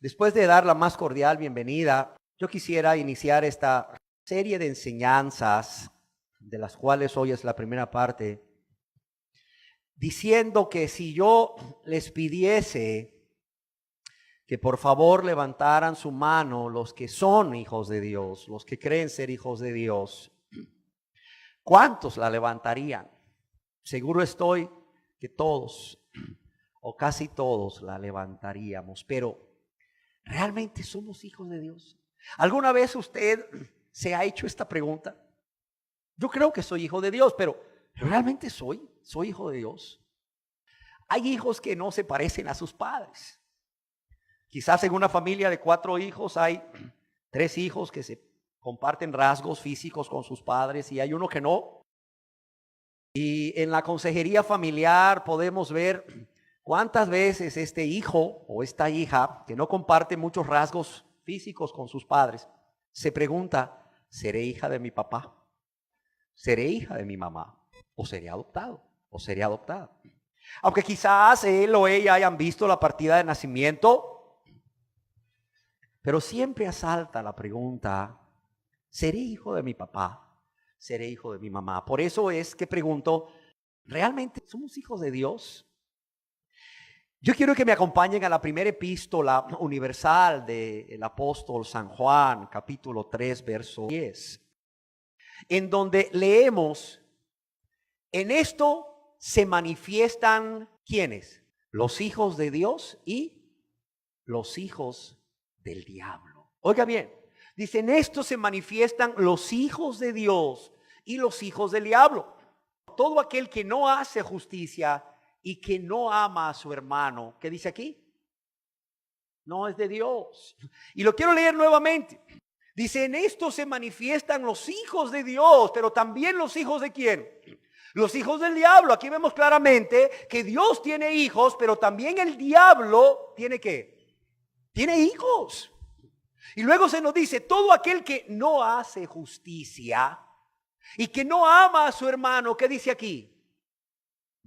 Después de dar la más cordial bienvenida, yo quisiera iniciar esta serie de enseñanzas, de las cuales hoy es la primera parte, diciendo que si yo les pidiese que por favor levantaran su mano los que son hijos de Dios, los que creen ser hijos de Dios, ¿cuántos la levantarían? Seguro estoy que todos o casi todos la levantaríamos, pero ¿realmente somos hijos de Dios? ¿Alguna vez usted se ha hecho esta pregunta? Yo creo que soy hijo de Dios, pero ¿realmente soy hijo de Dios? Hay hijos que no se parecen a sus padres. Quizás en una familia de 4 hijos hay 3 hijos que se comparten rasgos físicos con sus padres y hay uno que no. Y en la consejería familiar podemos ver cuántas veces este hijo o esta hija que no comparte muchos rasgos físicos con sus padres se pregunta: ¿seré hija de mi papá? ¿Seré hija de mi mamá? ¿O seré adoptado? ¿O seré adoptada? Aunque quizás él o ella hayan visto la partida de nacimiento, pero siempre asalta la pregunta: ¿seré hijo de mi papá? ¿Seré hijo de mi mamá? Por eso es que pregunto, ¿realmente somos hijos de Dios? Yo quiero que me acompañen a la primera epístola universal del apóstol San Juan, capítulo 3, verso 10, en donde leemos: en esto se manifiestan, ¿quiénes? Los hijos de Dios y los hijos del diablo. Oiga bien, dice: en esto se manifiestan los hijos de Dios y los hijos del diablo. Todo aquel que no hace justicia y que no ama a su hermano, ¿qué dice aquí? No es de Dios. Y lo quiero leer nuevamente. Dice: en esto se manifiestan los hijos de Dios, pero también los hijos de ¿quién? Los hijos del diablo. Aquí vemos claramente que Dios tiene hijos, pero también el diablo tiene ¿qué? Tiene hijos. Y luego se nos dice: todo aquel que no hace justicia y que no ama a su hermano, ¿qué dice aquí?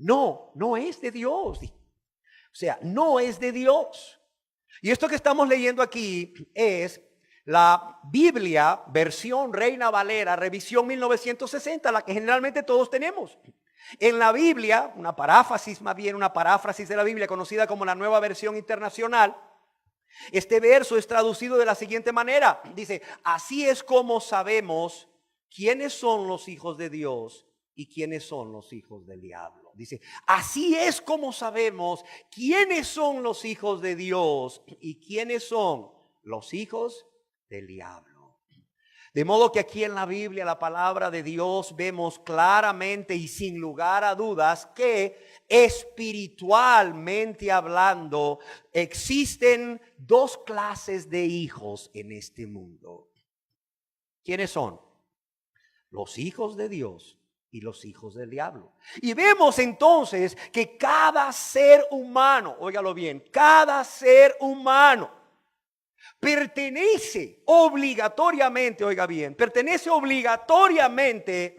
No es de Dios. O sea, no es de Dios. Y esto que estamos leyendo aquí es la Biblia, versión Reina Valera, revisión 1960, la que generalmente todos tenemos. En la Biblia, una paráfrasis de la Biblia conocida como la Nueva Versión Internacional, este verso es traducido de la siguiente manera. Dice: así es como sabemos quiénes son los hijos de Dios y quiénes son los hijos del diablo. Dice: así es como sabemos quiénes son los hijos de Dios y quiénes son los hijos del diablo. De modo que aquí en la Biblia, la palabra de Dios, vemos claramente y sin lugar a dudas que espiritualmente hablando existen 2 clases de hijos en este mundo. ¿Quiénes son? Los hijos de Dios y los hijos del diablo. Y vemos entonces que cada ser humano, óigalo bien, cada ser humano pertenece obligatoriamente, oiga bien, pertenece obligatoriamente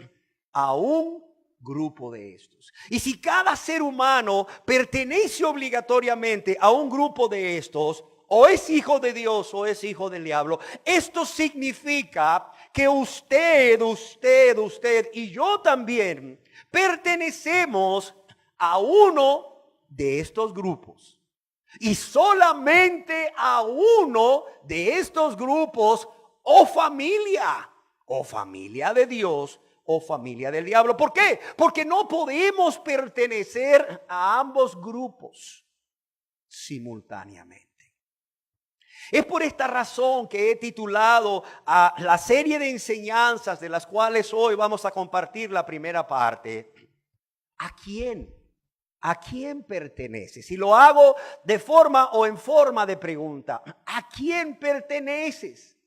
a un grupo de estos. Y si cada ser humano pertenece obligatoriamente a un grupo de estos, o es hijo de Dios o es hijo del diablo, esto significa que usted y yo también pertenecemos a uno de estos grupos. Y solamente a uno de estos grupos, o familia de Dios o familia del diablo. ¿Por qué? Porque no podemos pertenecer a ambos grupos simultáneamente. Es por esta razón que he titulado a la serie de enseñanzas, de las cuales hoy vamos a compartir la primera parte: ¿a quién? ¿A quién perteneces? Y lo hago de forma o en forma de pregunta: ¿a quién perteneces?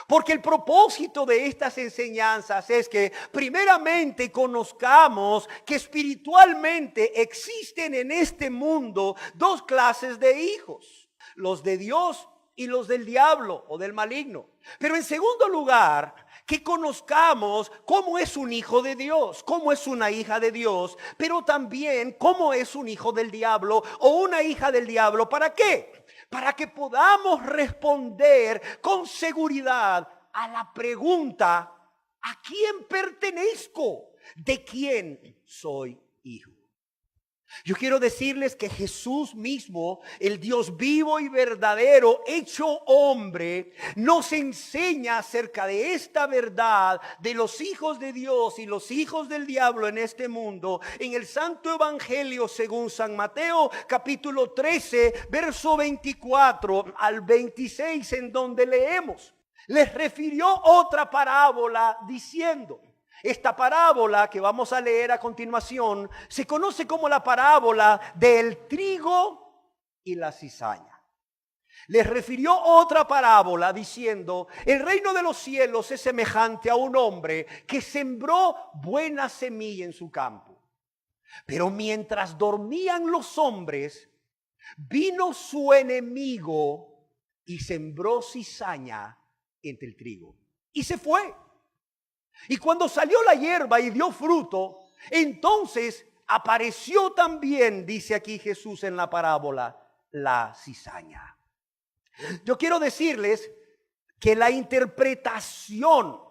Porque el propósito de estas enseñanzas es que primeramente conozcamos que espiritualmente existen en este mundo 2 clases de hijos: los de Dios y los del diablo o del maligno. Pero en segundo lugar, que conozcamos cómo es un hijo de Dios, cómo es una hija de Dios, pero también cómo es un hijo del diablo o una hija del diablo. ¿Para qué? para que podamos responder con seguridad a la pregunta: ¿a quién pertenezco? ¿De quién soy hijo? Yo quiero decirles que Jesús mismo, el Dios vivo y verdadero, hecho hombre, nos enseña acerca de esta verdad de los hijos de Dios y los hijos del diablo en este mundo, en el Santo Evangelio según San Mateo, capítulo 13, verso 24 al 26, en donde leemos: les refirió otra parábola diciendo. Esta parábola que vamos a leer a continuación se conoce como la parábola del trigo y la cizaña. Les refirió otra parábola diciendo: el reino de los cielos es semejante a un hombre que sembró buena semilla en su campo. Pero mientras dormían los hombres, vino su enemigo y sembró cizaña entre el trigo y se fue. Y cuando salió la hierba y dio fruto, entonces apareció también, dice aquí Jesús en la parábola, la cizaña. Yo quiero decirles que la interpretación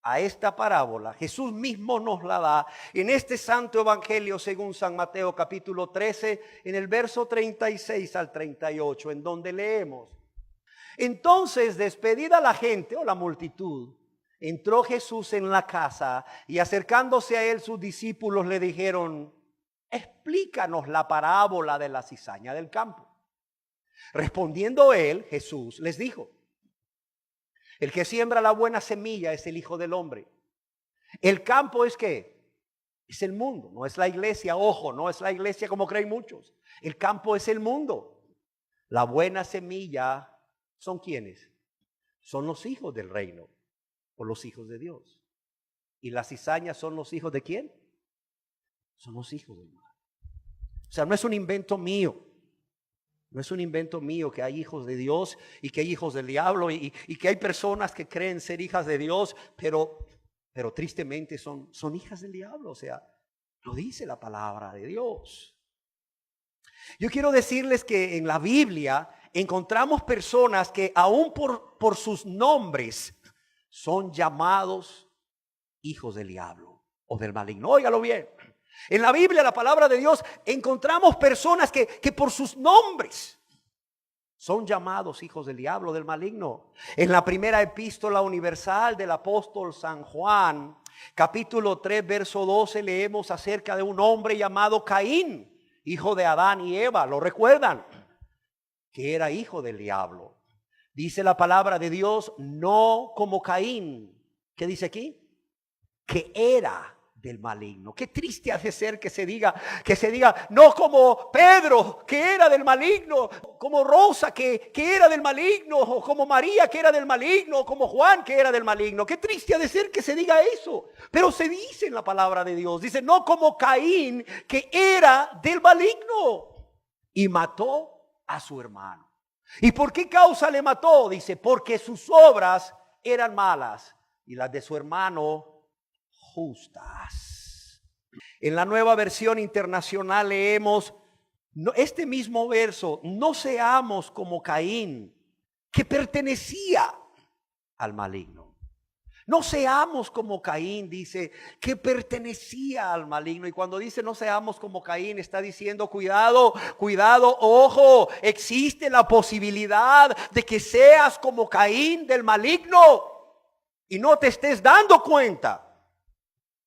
a esta parábola, Jesús mismo nos la da en este Santo Evangelio según San Mateo capítulo 13, en el verso 36 al 38, en donde leemos: entonces, despedida la gente o la multitud, entró Jesús en la casa y acercándose a él sus discípulos le dijeron: explícanos la parábola de la cizaña del campo. Respondiendo él, Jesús, les dijo: el que siembra la buena semilla es el Hijo del Hombre. El campo es ¿qué? Es el mundo, no es la iglesia. Ojo, no es la iglesia como creen muchos. El campo es el mundo. La buena semilla son ¿quiénes? Son los hijos del reino, o los hijos de Dios. ¿Y las cizañas son los hijos de quién? Son los hijos del mal. O sea, no es un invento mío. No es un invento mío que hay hijos de Dios y que hay hijos del diablo y que hay personas que creen ser hijas de Dios, pero tristemente son hijas del diablo. O sea, lo dice la palabra de Dios. Yo quiero decirles que en la Biblia encontramos personas que aún por sus nombres son llamados hijos del diablo o del maligno. Óigalo bien. En la Biblia, la palabra de Dios, encontramos personas que por sus nombres son llamados hijos del diablo, del maligno. En la primera epístola universal del apóstol San Juan, capítulo 3, verso 12, leemos acerca de un hombre llamado Caín, hijo de Adán y Eva. ¿Lo recuerdan? Que era hijo del diablo. Dice la palabra de Dios: no como Caín. ¿Qué dice aquí? Que era del maligno. Qué triste ha de ser que se diga, no como Pedro, que era del maligno, como Rosa, que era del maligno, o como María, que era del maligno, o como Juan, que era del maligno. Qué triste ha de ser que se diga eso. Pero se dice en la palabra de Dios, dice: no como Caín, que era del maligno y mató a su hermano. ¿Y por qué causa le mató? Dice: porque sus obras eran malas y las de su hermano justas. En la Nueva Versión Internacional leemos este mismo verso: no seamos como Caín, que pertenecía al maligno. No seamos como Caín, dice, que pertenecía al maligno. Y cuando dice no seamos como Caín, está diciendo: cuidado, ojo, existe la posibilidad de que seas como Caín del maligno y no te estés dando cuenta.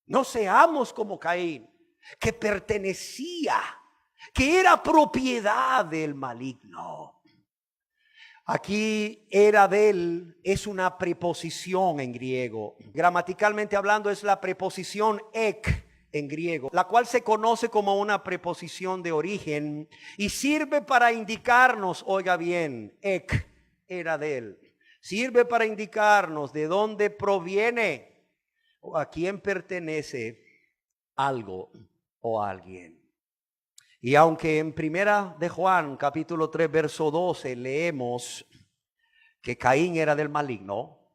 No seamos como Caín, que pertenecía, que era propiedad del maligno. Aquí era de él es una preposición en griego. Gramaticalmente hablando es la preposición ek en griego, la cual se conoce como una preposición de origen y sirve para indicarnos, oiga bien, ek era de él. Sirve para indicarnos de dónde proviene o a quién pertenece algo o alguien. Y aunque en primera de Juan capítulo 3 verso 12 leemos que Caín era del maligno,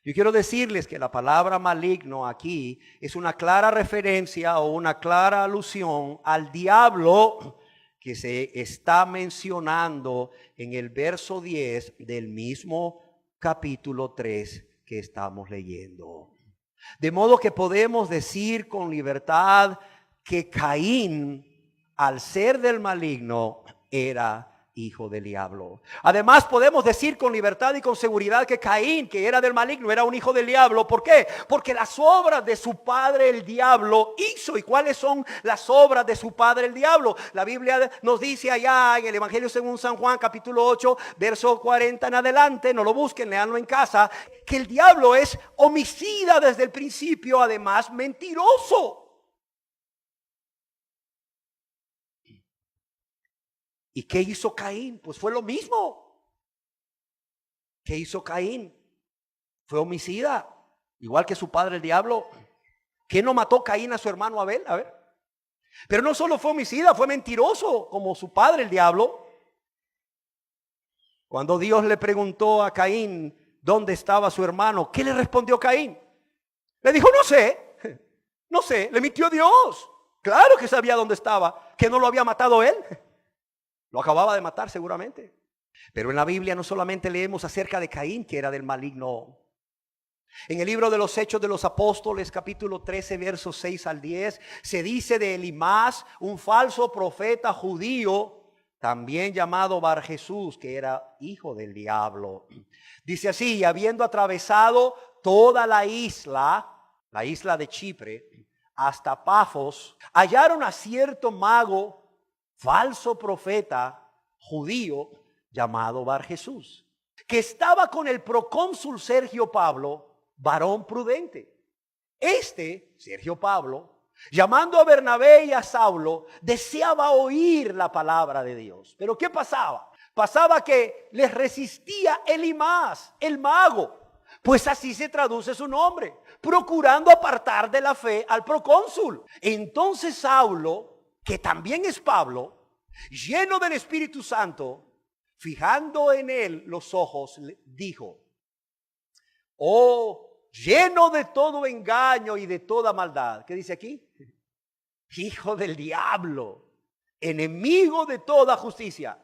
yo quiero decirles que la palabra maligno aquí es una clara referencia o una clara alusión al diablo que se está mencionando en el verso 10 del mismo capítulo 3 que estamos leyendo. De modo que podemos decir con libertad que Caín, al ser del maligno, era hijo del diablo. Además, podemos decir con libertad y con seguridad que Caín, que era del maligno, era un hijo del diablo. ¿Por qué? Porque las obras de su padre el diablo hizo. ¿Y cuáles son las obras de su padre el diablo? La Biblia nos dice allá en el Evangelio según San Juan, capítulo 8, verso 40 en adelante, no lo busquen, leanlo en casa, que el diablo es homicida desde el principio, además mentiroso. ¿Y qué hizo Caín? Pues fue lo mismo. ¿Qué hizo Caín? Fue homicida, igual que su padre el diablo. ¿Qué no mató Caín a su hermano Abel? A ver. Pero no solo fue homicida, fue mentiroso como su padre el diablo. Cuando Dios le preguntó a Caín dónde estaba su hermano, ¿qué le respondió Caín? Le dijo, no sé, le mintió Dios. Claro que sabía dónde estaba, que no lo había matado él. Lo acababa de matar seguramente. Pero en la Biblia no solamente leemos acerca de Caín, que era del maligno. En el libro de los Hechos de los Apóstoles, capítulo 13, versos 6 al 10, se dice de Elimás, un falso profeta judío, también llamado Bar Jesús, que era hijo del diablo. Dice así, y habiendo atravesado toda la isla de Chipre, hasta Pafos, hallaron a cierto mago, falso profeta judío llamado Bar Jesús, que estaba con el procónsul Sergio Pablo, varón prudente. Sergio Pablo, llamando a Bernabé y a Saulo, deseaba oír la palabra de Dios. Pero ¿qué pasaba? Pasaba que les resistía Elimás, el mago, pues así se traduce su nombre, procurando apartar de la fe al procónsul. Entonces Saulo, que también es Pablo, lleno del Espíritu Santo, fijando en él los ojos, dijo, oh, lleno de todo engaño y de toda maldad. ¿Qué dice aquí? Hijo del diablo, enemigo de toda justicia,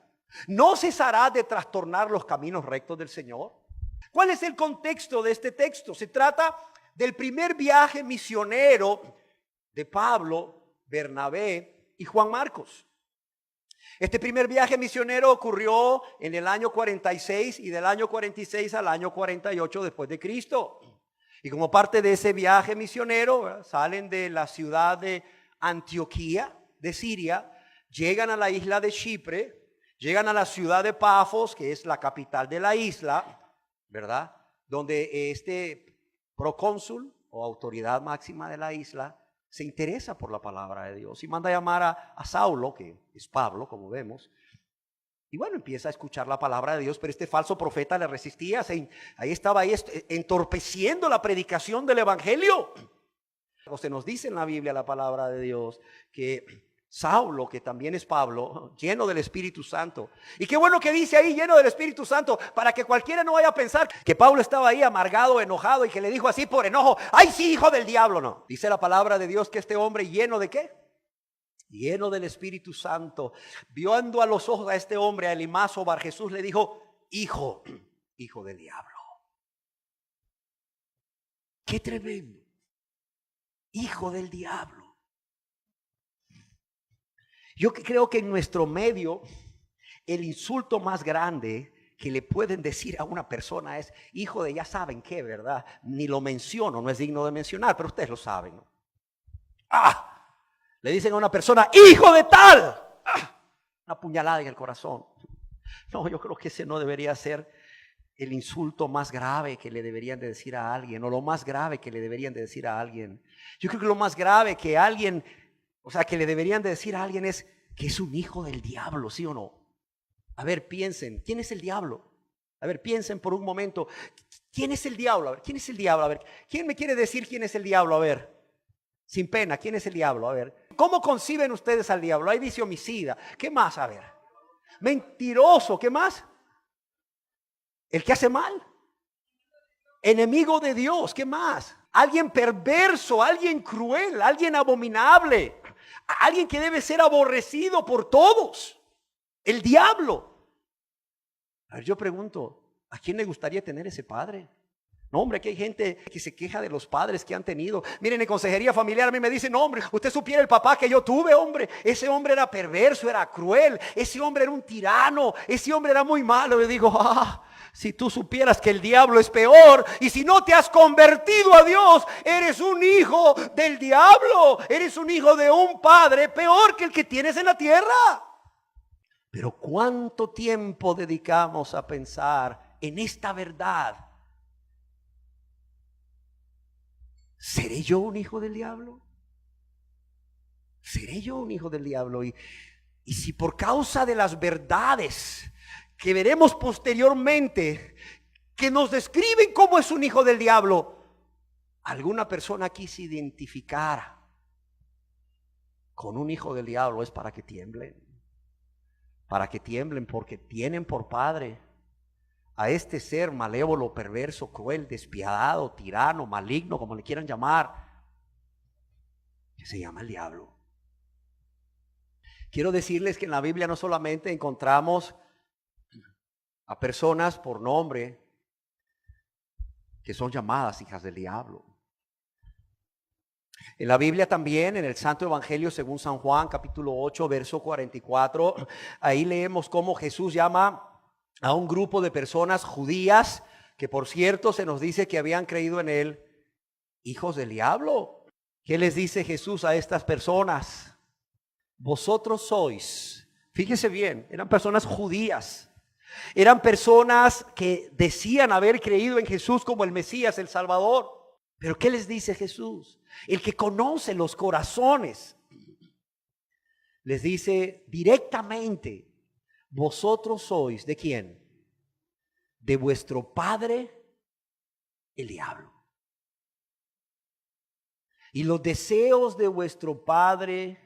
¿no cesará de trastornar los caminos rectos del Señor? ¿Cuál es el contexto de este texto? Se trata del primer viaje misionero de Pablo, Bernabé y Juan Marcos. Este primer viaje misionero ocurrió en el año 46 y del año 46 al año 48 después de Cristo. Y como parte de ese viaje misionero, ¿verdad?, salen de la ciudad de Antioquía, de Siria, llegan a la isla de Chipre, llegan a la ciudad de Pafos, que es la capital de la isla, ¿verdad?, donde este procónsul o autoridad máxima de la isla se interesa por la palabra de Dios y manda a llamar a Saulo, que es Pablo, como vemos. Y bueno, empieza a escuchar la palabra de Dios, pero este falso profeta le resistía. Ahí estaba entorpeciendo la predicación del evangelio. Se nos dice en la Biblia la palabra de Dios que Saulo, que también es Pablo, lleno del Espíritu Santo. Y qué bueno que dice ahí lleno del Espíritu Santo, para que cualquiera no vaya a pensar que Pablo estaba ahí amargado, enojado y que le dijo así por enojo, ¡ay sí, hijo del diablo! No, dice la palabra de Dios que este hombre lleno de ¿qué? Lleno del Espíritu Santo, viendo a los ojos a este hombre, a Elimás o Bar Jesús, le dijo, hijo del diablo. ¡Qué tremendo! Hijo del diablo. Yo creo que en nuestro medio el insulto más grande que le pueden decir a una persona es hijo de ya saben qué, ¿verdad? Ni lo menciono, no es digno de mencionar, pero ustedes lo saben, ¿no? Le dicen a una persona hijo de tal, una puñalada en el corazón. No, yo creo que ese no debería ser el insulto más grave que le deberían de decir a alguien, o lo más grave que le deberían de decir a alguien. Yo creo que lo más grave que alguien, o sea, que le deberían de decir a alguien es que es un hijo del diablo, ¿sí o no? A ver, piensen, ¿quién es el diablo? A ver, piensen por un momento, ¿quién es el diablo? A ver, ¿quién es el diablo? A ver, ¿quién me quiere decir quién es el diablo? A ver, sin pena, ¿quién es el diablo? A ver, ¿cómo conciben ustedes al diablo? Ahí dice homicida, ¿qué más? A ver, mentiroso, ¿qué más? El que hace mal, enemigo de Dios, ¿qué más? Alguien perverso, alguien cruel, alguien abominable, alguien que debe ser aborrecido por todos, el diablo. A ver, yo pregunto, ¿a quién le gustaría tener ese padre? No, hombre, aquí hay gente que se queja de los padres que han tenido. Miren, en consejería familiar a mí me dicen, no, hombre, usted supiera el papá que yo tuve, hombre. Ese hombre era perverso, era cruel. Ese hombre era un tirano. Ese hombre era muy malo. Le digo, si tú supieras que el diablo es peor y si no te has convertido a Dios, eres un hijo del diablo. Eres un hijo de un padre peor que el que tienes en la tierra. Pero ¿cuánto tiempo dedicamos a pensar en esta verdad? ¿Seré yo un hijo del diablo? ¿Seré yo un hijo del diablo? Y si por causa de las verdades que veremos posteriormente, que nos describen cómo es un hijo del diablo, alguna persona aquí se identificara con un hijo del diablo, es para que tiemblen. Para que tiemblen, porque tienen por padre a este ser malévolo, perverso, cruel, despiadado, tirano, maligno, como le quieran llamar, que se llama el diablo. Quiero decirles que en la Biblia no solamente encontramos a personas por nombre que son llamadas hijas del diablo. En la Biblia también, en el Santo Evangelio según San Juan, capítulo 8, verso 44, ahí leemos cómo Jesús llama a un grupo de personas judías, que por cierto se nos dice que habían creído en él, hijos del diablo. ¿Qué les dice Jesús a estas personas? Vosotros sois, fíjese bien, eran personas judías, eran personas que decían haber creído en Jesús como el Mesías, el Salvador. Pero ¿qué les dice Jesús? El que conoce los corazones les dice directamente: vosotros sois, ¿de quién? De vuestro padre, el diablo. Y los deseos de vuestro padre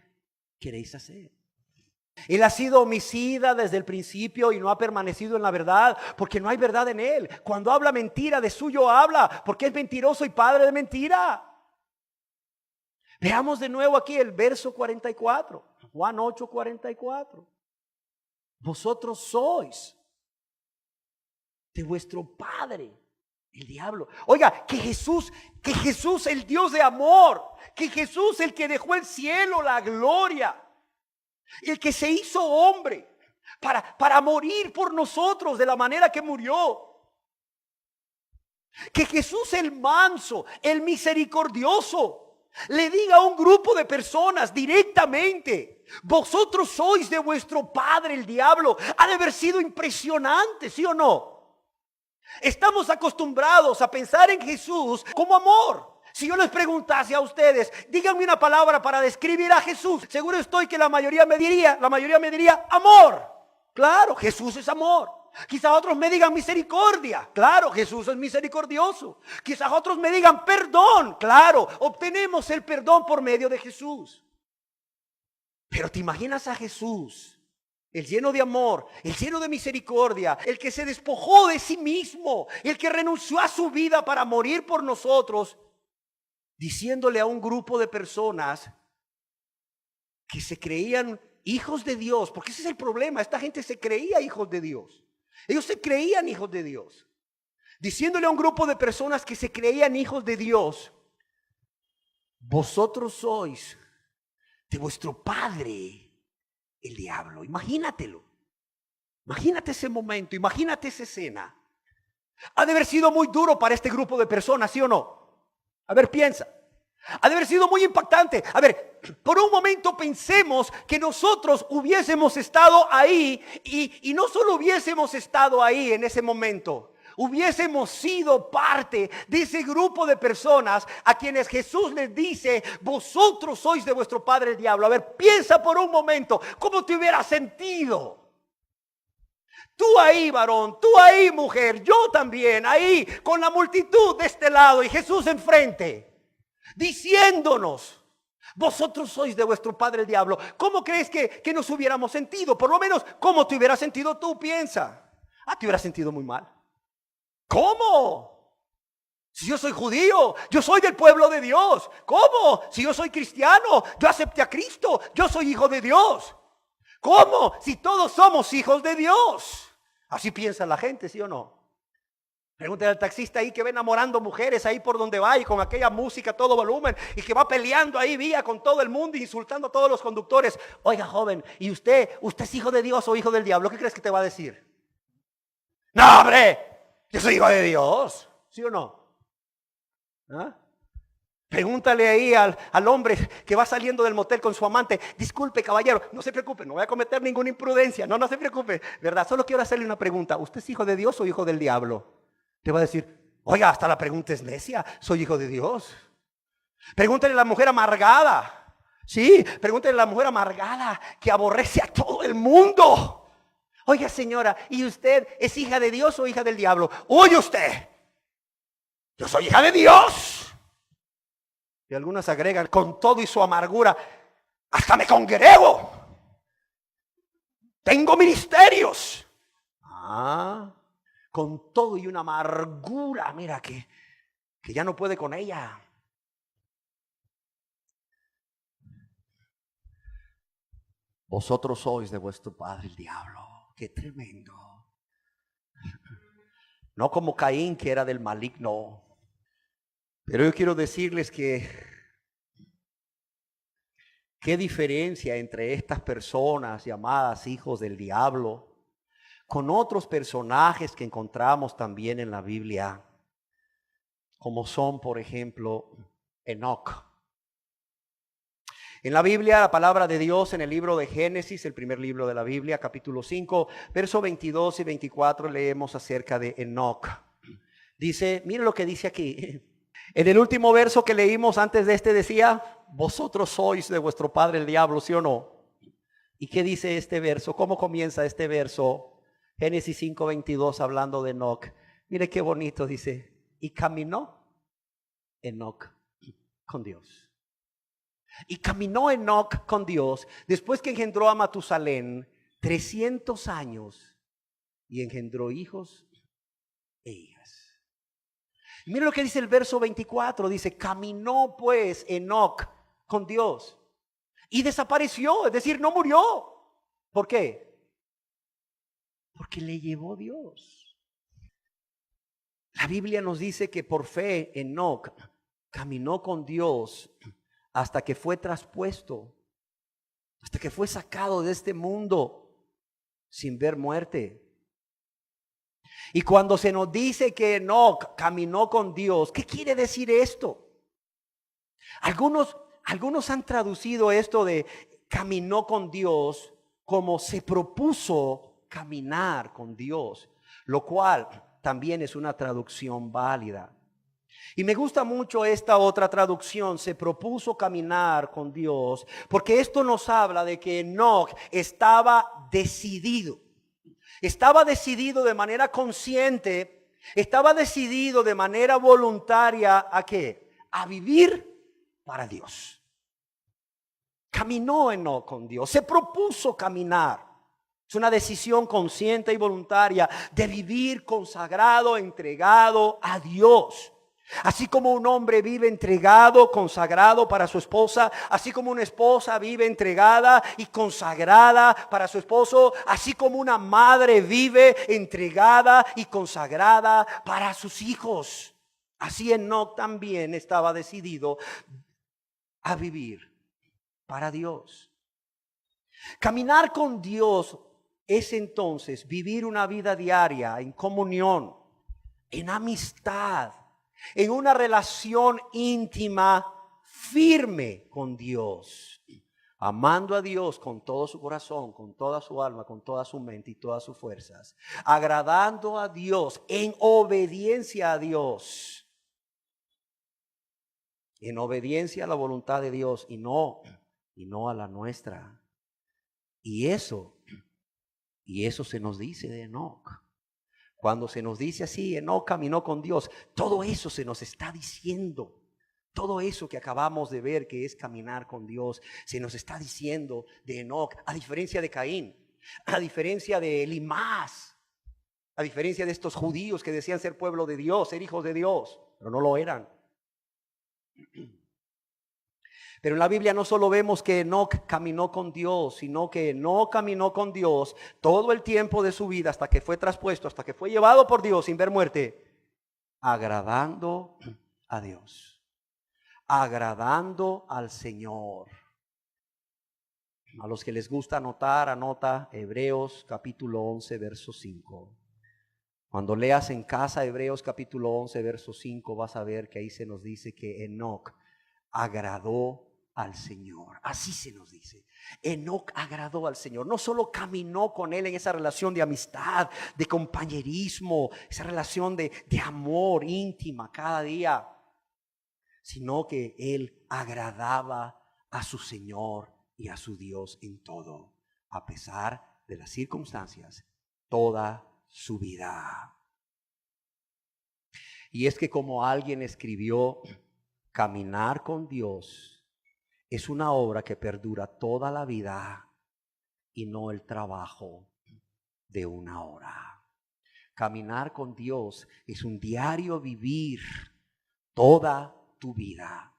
queréis hacer. Él ha sido homicida desde el principio y no ha permanecido en la verdad, porque no hay verdad en él. Cuando habla mentira, de suyo habla, porque es mentiroso y padre de mentira. Veamos de nuevo aquí el verso 44, Juan 8, 44. Vosotros sois de vuestro padre, el diablo. Oiga, que Jesús el Dios de amor, que Jesús el que dejó el cielo, la gloria, el que se hizo hombre para morir por nosotros de la manera que murió. Que Jesús el manso, el misericordioso, le diga a un grupo de personas directamente: vosotros sois de vuestro padre el diablo. Ha de haber sido impresionante, ¿sí o no? Estamos acostumbrados a pensar en Jesús como amor. Si yo les preguntase a ustedes, díganme una palabra para describir a Jesús, seguro estoy que la mayoría me diría amor. Claro, Jesús es amor. Quizás otros me digan misericordia. Claro, Jesús es misericordioso. Quizás otros me digan perdón. Claro, obtenemos el perdón por medio de Jesús. Pero ¿te imaginas a Jesús, el lleno de amor, el lleno de misericordia, el que se despojó de sí mismo, el que renunció a su vida para morir por nosotros, diciéndole a un grupo de personas que se creían hijos de Dios? Porque ese es el problema, esta gente se creía hijos de Dios. Ellos se creían hijos de Dios. Diciéndole a un grupo de personas que se creían hijos de Dios: vosotros sois de vuestro padre el diablo. Imagínatelo. Imagínate ese momento, imagínate esa escena. Ha de haber sido muy duro para este grupo de personas, ¿sí o no? A ver, piensa. Ha de haber sido muy impactante. A ver, por un momento pensemos que nosotros hubiésemos estado ahí y no solo hubiésemos estado ahí en ese momento, hubiésemos sido parte de ese grupo de personas a quienes Jesús les dice: vosotros sois de vuestro padre el diablo. A ver, piensa por un momento cómo te hubieras sentido. Tú ahí, varón, tú ahí, mujer, yo también, ahí con la multitud de este lado y Jesús enfrente, diciéndonos: vosotros sois de vuestro padre el diablo. ¿Cómo crees que nos hubiéramos sentido? Por lo menos, ¿cómo te hubieras sentido tú? Piensa. Te hubieras sentido muy mal. ¿Cómo? Si yo soy judío, yo soy del pueblo de Dios. ¿Cómo? Si yo soy cristiano, yo acepté a Cristo, yo soy hijo de Dios. ¿Cómo? Si todos somos hijos de Dios. Así piensa la gente, ¿sí o no? Pregúntale al taxista ahí que va enamorando mujeres ahí por donde va y con aquella música a todo volumen y que va peleando ahí vía con todo el mundo, insultando a todos los conductores. Oiga, joven, ¿y usted es hijo de Dios o hijo del diablo? ¿Qué crees que te va a decir? No, hombre, yo soy hijo de Dios. ¿Sí o no? ¿Ah? Pregúntale ahí al hombre que va saliendo del motel con su amante. Disculpe, caballero, no se preocupe, no voy a cometer ninguna imprudencia. No se preocupe, ¿verdad? Solo quiero hacerle una pregunta. ¿Usted es hijo de Dios o hijo del diablo? Te va a decir, oiga, hasta la pregunta es necia. Soy hijo de Dios. Pregúntale a la mujer amargada. Sí, pregúntale a la mujer amargada que aborrece a todo el mundo. Oiga, señora, ¿y usted es hija de Dios o hija del diablo? Oye usted, yo soy hija de Dios. Y algunas agregan, con todo y su amargura, hasta me congrego. Tengo ministerios. Con todo y una amargura, mira que ya no puede con ella. Vosotros sois de vuestro padre el diablo. Qué tremendo. No como Caín, que era del maligno. Pero yo quiero decirles que qué diferencia entre estas personas llamadas hijos del diablo con otros personajes que encontramos también en la Biblia, como son, por ejemplo, Enoc. En la Biblia, la palabra de Dios en el libro de Génesis, el primer libro de la Biblia, capítulo 5, versos 22 y 24, leemos acerca de Enoc. Dice, miren lo que dice aquí. En el último verso que leímos antes de este decía, vosotros sois de vuestro padre el diablo, ¿sí o no? ¿Y qué dice este verso? ¿Cómo comienza este verso? Génesis 5, 22, hablando de Enoc. Mire qué bonito, dice, y caminó Enoc con Dios. Y caminó Enoc con Dios después que engendró a Matusalén 300 años y engendró hijos e hijas. Y mira lo que dice el verso 24, dice, caminó pues Enoc con Dios y desapareció, es decir, no murió. ¿Por qué? Porque le llevó Dios. La Biblia nos dice que por fe Enoc caminó con Dios hasta que fue traspuesto, hasta que fue sacado de este mundo sin ver muerte. Y cuando se nos dice que Enoc caminó con Dios, ¿qué quiere decir esto? Algunos han traducido esto de caminó con Dios como se propuso caminar con Dios, lo cual también es una traducción válida. Y me gusta mucho esta otra traducción, se propuso caminar con Dios, porque esto nos habla de que Enoc estaba decidido de manera consciente, estaba decidido de manera voluntaria ¿a qué? A vivir para Dios. Caminó Enoc con Dios, se propuso caminar. Es una decisión consciente y voluntaria de vivir consagrado, entregado a Dios. Así como un hombre vive entregado, consagrado para su esposa, así como una esposa vive entregada y consagrada para su esposo, así como una madre vive entregada y consagrada para sus hijos. Así Enoc también estaba decidido a vivir para Dios. Caminar con Dios es entonces vivir una vida diaria en comunión, en amistad, en una relación íntima, firme con Dios, amando a Dios con todo su corazón, con toda su alma, con toda su mente y todas sus fuerzas, agradando a Dios, en obediencia a Dios, en obediencia a la voluntad de Dios y no a la nuestra. Y eso se nos dice de Enoc. Cuando se nos dice así, Enoc caminó con Dios, todo eso se nos está diciendo. Todo eso que acabamos de ver que es caminar con Dios, se nos está diciendo de Enoc, a diferencia de Caín, a diferencia de Elimás, A diferencia de estos judíos que decían ser pueblo de Dios, ser hijos de Dios, pero no lo eran. Pero en la Biblia no solo vemos que Enoc caminó con Dios, sino que no caminó con Dios todo el tiempo de su vida hasta que fue traspuesto, hasta que fue llevado por Dios sin ver muerte, agradando a Dios, agradando al Señor. A los que les gusta anotar, anota Hebreos capítulo 11, verso 5. Cuando leas en casa Hebreos capítulo 11, verso 5, vas a ver que ahí se nos dice que Enoc agradó al Señor. Así se nos dice. Enoc agradó al Señor. No solo caminó con Él en esa relación de amistad, de compañerismo, esa relación de amor íntima cada día, sino que Él agradaba a su Señor y a su Dios en todo, a pesar de las circunstancias, toda su vida. Y es que como alguien escribió, caminar con Dios es una obra que perdura toda la vida y no el trabajo de una hora. Caminar con Dios es un diario vivir toda tu vida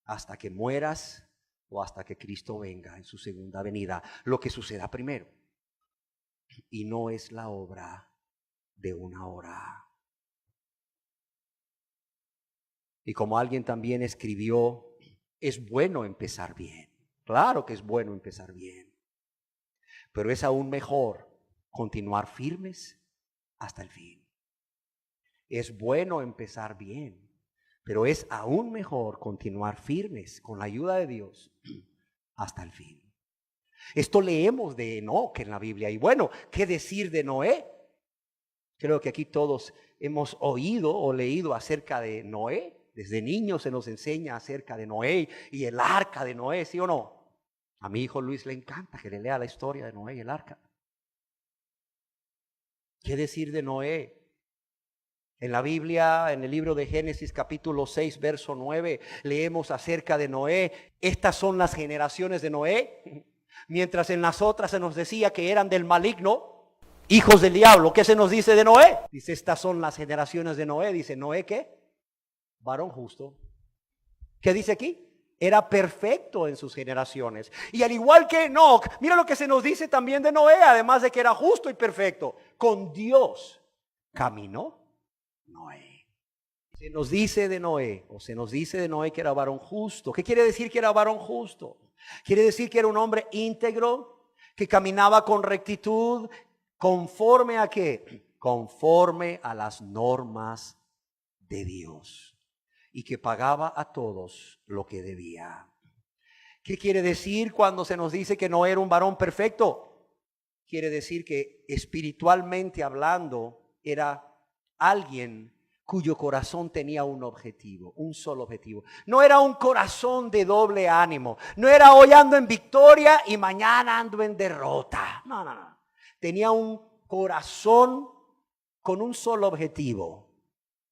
hasta que mueras o hasta que Cristo venga en su segunda venida, lo que suceda primero. Y no es la obra de una hora. Y como alguien también escribió, es bueno empezar bien. Claro que es bueno empezar bien. Pero es aún mejor continuar firmes hasta el fin. Es bueno empezar bien, pero es aún mejor continuar firmes con la ayuda de Dios hasta el fin. Esto leemos de Enoc en la Biblia. Y bueno, ¿qué decir de Noé? Creo que aquí todos hemos oído o leído acerca de Noé. Desde niños se nos enseña acerca de Noé y el arca de Noé, ¿sí o no? A mi hijo Luis le encanta que le lea la historia de Noé y el arca. ¿Qué decir de Noé? En la Biblia, en el libro de Génesis capítulo 6, verso 9, leemos acerca de Noé. Estas son las generaciones de Noé. Mientras en las otras se nos decía que eran del maligno, hijos del diablo. ¿Qué se nos dice de Noé? Dice, estas son las generaciones de Noé. Dice, ¿Noé qué? Varón justo. ¿Qué dice aquí? Era perfecto en sus generaciones. Y al igual que Enoc, mira lo que se nos dice también de Noé, además de que era justo y perfecto. Con Dios caminó Noé. Se nos dice de Noé, o se nos dice de Noé que era varón justo. ¿Qué quiere decir que era varón justo? Quiere decir que era un hombre íntegro, que caminaba con rectitud, conforme a qué? Conforme a las normas de Dios. Y que pagaba a todos lo que debía. ¿Qué quiere decir cuando se nos dice que no era un varón perfecto? Quiere decir que espiritualmente hablando era alguien cuyo corazón tenía un objetivo, un solo objetivo. No era un corazón de doble ánimo. No era hoy ando en victoria y mañana ando en derrota. No. Tenía un corazón con un solo objetivo.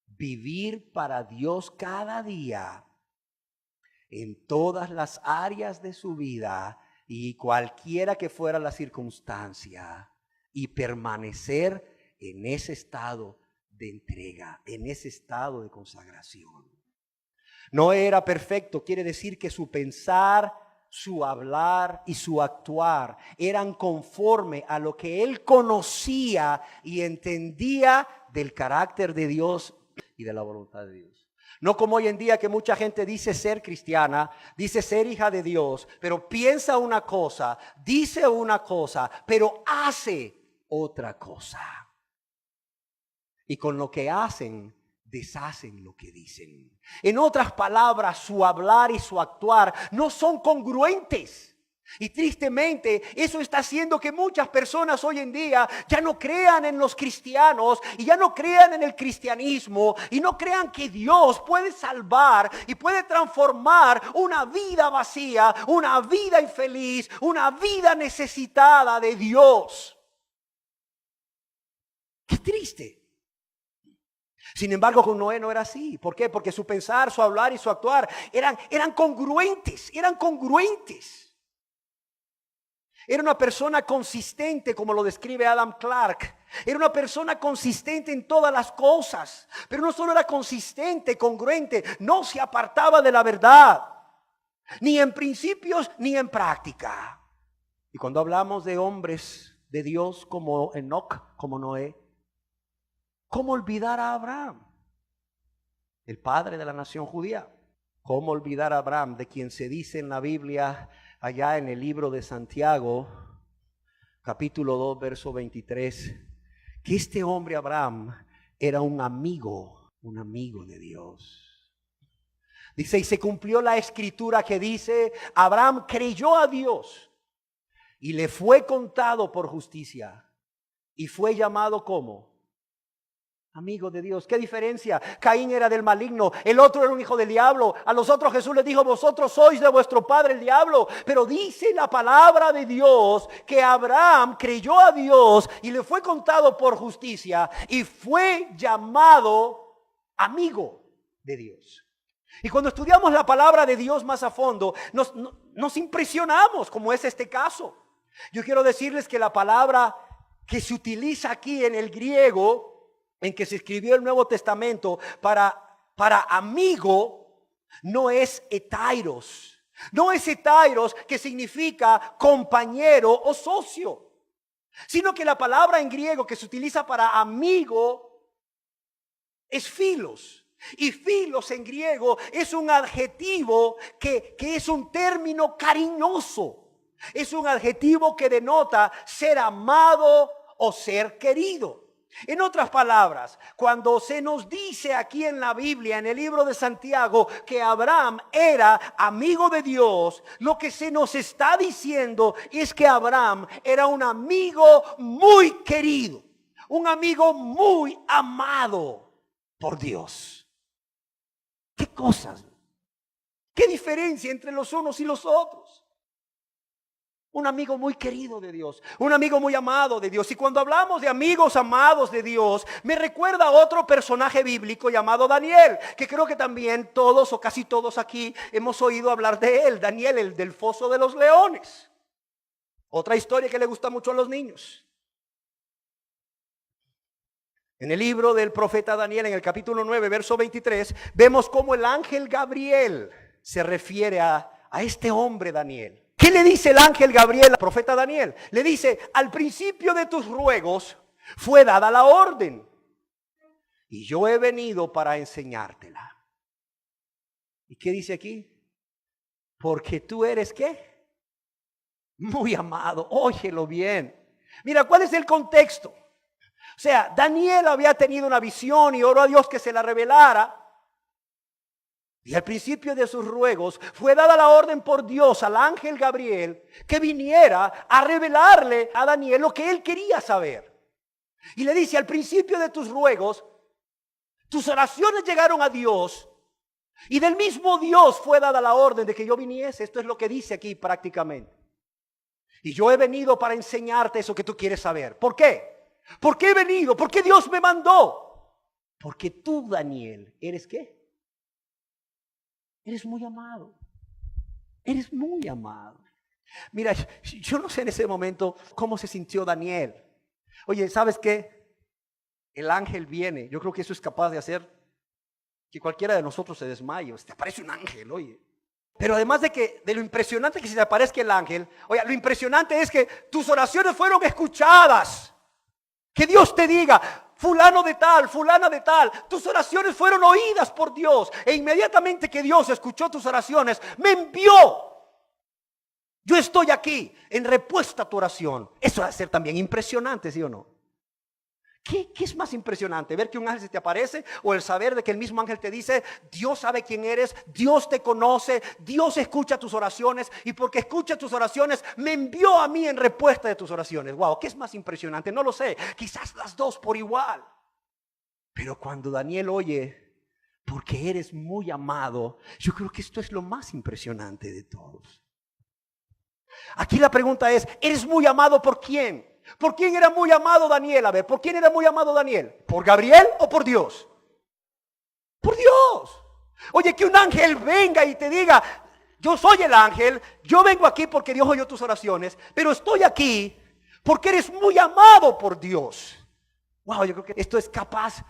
Vivir para Dios cada día en todas las áreas de su vida y cualquiera que fuera la circunstancia, y permanecer en ese estado de entrega, en ese estado de consagración. No era perfecto, quiere decir que su pensar, su hablar y su actuar eran conforme a lo que él conocía y entendía del carácter de Dios y de la voluntad de Dios. No como hoy en día que mucha gente dice ser cristiana, dice ser hija de Dios, pero piensa una cosa, dice una cosa, pero hace otra cosa. Y con lo que hacen, deshacen lo que dicen. En otras palabras, su hablar y su actuar no son congruentes. Y tristemente eso está haciendo que muchas personas hoy en día ya no crean en los cristianos y ya no crean en el cristianismo y no crean que Dios puede salvar y puede transformar una vida vacía, una vida infeliz, una vida necesitada de Dios. Qué triste. Sin embargo, con Noé no era así. ¿Por qué? Porque su pensar, su hablar y su actuar eran congruentes, eran congruentes. Era una persona consistente, como lo describe Adam Clarke. Era una persona consistente en todas las cosas. Pero no solo era consistente, congruente, no se apartaba de la verdad. Ni en principios, ni en práctica. Y cuando hablamos de hombres de Dios como Enoc, como Noé, ¿cómo olvidar a Abraham? El padre de la nación judía. ¿Cómo olvidar a Abraham, de quien se dice en la Biblia, allá en el libro de Santiago, capítulo 2, verso 23, que este hombre Abraham era un amigo de Dios? Dice, y se cumplió la escritura que dice, Abraham creyó a Dios y le fue contado por justicia y fue llamado como amigo de Dios. ¿Qué diferencia? Caín era del maligno, el otro era un hijo del diablo. A los otros Jesús les dijo, vosotros sois de vuestro padre el diablo. Pero dice la palabra de Dios que Abraham creyó a Dios y le fue contado por justicia y fue llamado amigo de Dios. Y cuando estudiamos la palabra de Dios más a fondo, nos impresionamos, como es este caso. Yo quiero decirles que la palabra que se utiliza aquí en el griego, en que se escribió el Nuevo Testamento para amigo, no es etairos. No es etairos, que significa compañero o socio, sino que la palabra en griego que se utiliza para amigo es filos. Y filos en griego es un adjetivo que es un término cariñoso. Es un adjetivo que denota ser amado o ser querido. En otras palabras, cuando se nos dice aquí en la Biblia, en el libro de Santiago, que Abraham era amigo de Dios, lo que se nos está diciendo es que Abraham era un amigo muy querido, un amigo muy amado por Dios. ¿Qué cosas? ¿Qué diferencia entre los unos y los otros? Un amigo muy querido de Dios, un amigo muy amado de Dios. Y cuando hablamos de amigos amados de Dios, me recuerda a otro personaje bíblico llamado Daniel, que creo que también todos o casi todos aquí hemos oído hablar de él. Daniel, el del foso de los leones. Otra historia que le gusta mucho a los niños. En el libro del profeta Daniel, en el capítulo 9, verso 23, vemos cómo el ángel Gabriel se refiere a este hombre Daniel. ¿Qué le dice el ángel Gabriel al profeta Daniel? Le dice, al principio de tus ruegos fue dada la orden, y yo he venido para enseñártela. ¿Y qué dice aquí? Porque tú eres, ¿qué? Muy amado. Óyelo bien. Mira, ¿cuál es el contexto? O sea, Daniel había tenido una visión y oró a Dios que se la revelara. Y al principio de sus ruegos fue dada la orden por Dios al ángel Gabriel que viniera a revelarle a Daniel lo que él quería saber. Y le dice, al principio de tus ruegos, tus oraciones llegaron a Dios y del mismo Dios fue dada la orden de que yo viniese. Esto es lo que dice aquí prácticamente. Y yo he venido para enseñarte eso que tú quieres saber. ¿Por qué? ¿Por qué he venido? ¿Por qué Dios me mandó? Porque tú, Daniel, ¿eres qué? Eres muy amado. Eres muy amado. Mira, yo no sé en ese momento cómo se sintió Daniel. Oye, ¿sabes qué? El ángel viene. Yo creo que eso es capaz de hacer que cualquiera de nosotros se desmaye. Te aparece un ángel, oye. Pero además de lo impresionante que se te aparezca el ángel, oye, lo impresionante es que tus oraciones fueron escuchadas. Que Dios te diga, fulano de tal, fulana de tal, tus oraciones fueron oídas por Dios. E inmediatamente que Dios escuchó tus oraciones, me envió. Yo estoy aquí en respuesta a tu oración. Eso va a ser también impresionante, ¿sí o no? ¿Qué es más impresionante? ¿Ver que un ángel se te aparece o el saber de que el mismo ángel te dice, Dios sabe quién eres, Dios te conoce, Dios escucha tus oraciones y porque escucha tus oraciones me envió a mí en respuesta de tus oraciones? Wow, ¿qué es más impresionante? No lo sé, quizás las dos por igual. Pero cuando Daniel oye, porque eres muy amado, yo creo que esto es lo más impresionante de todos. Aquí la pregunta es, ¿eres muy amado por quién? ¿Por quién era muy amado Daniel? A ver, ¿por quién era muy amado Daniel? ¿Por Gabriel o por Dios? Por Dios. Oye, que un ángel venga y te diga, yo soy el ángel, yo vengo aquí porque Dios oyó tus oraciones, pero estoy aquí porque eres muy amado por Dios. Wow, yo creo que esto es capaz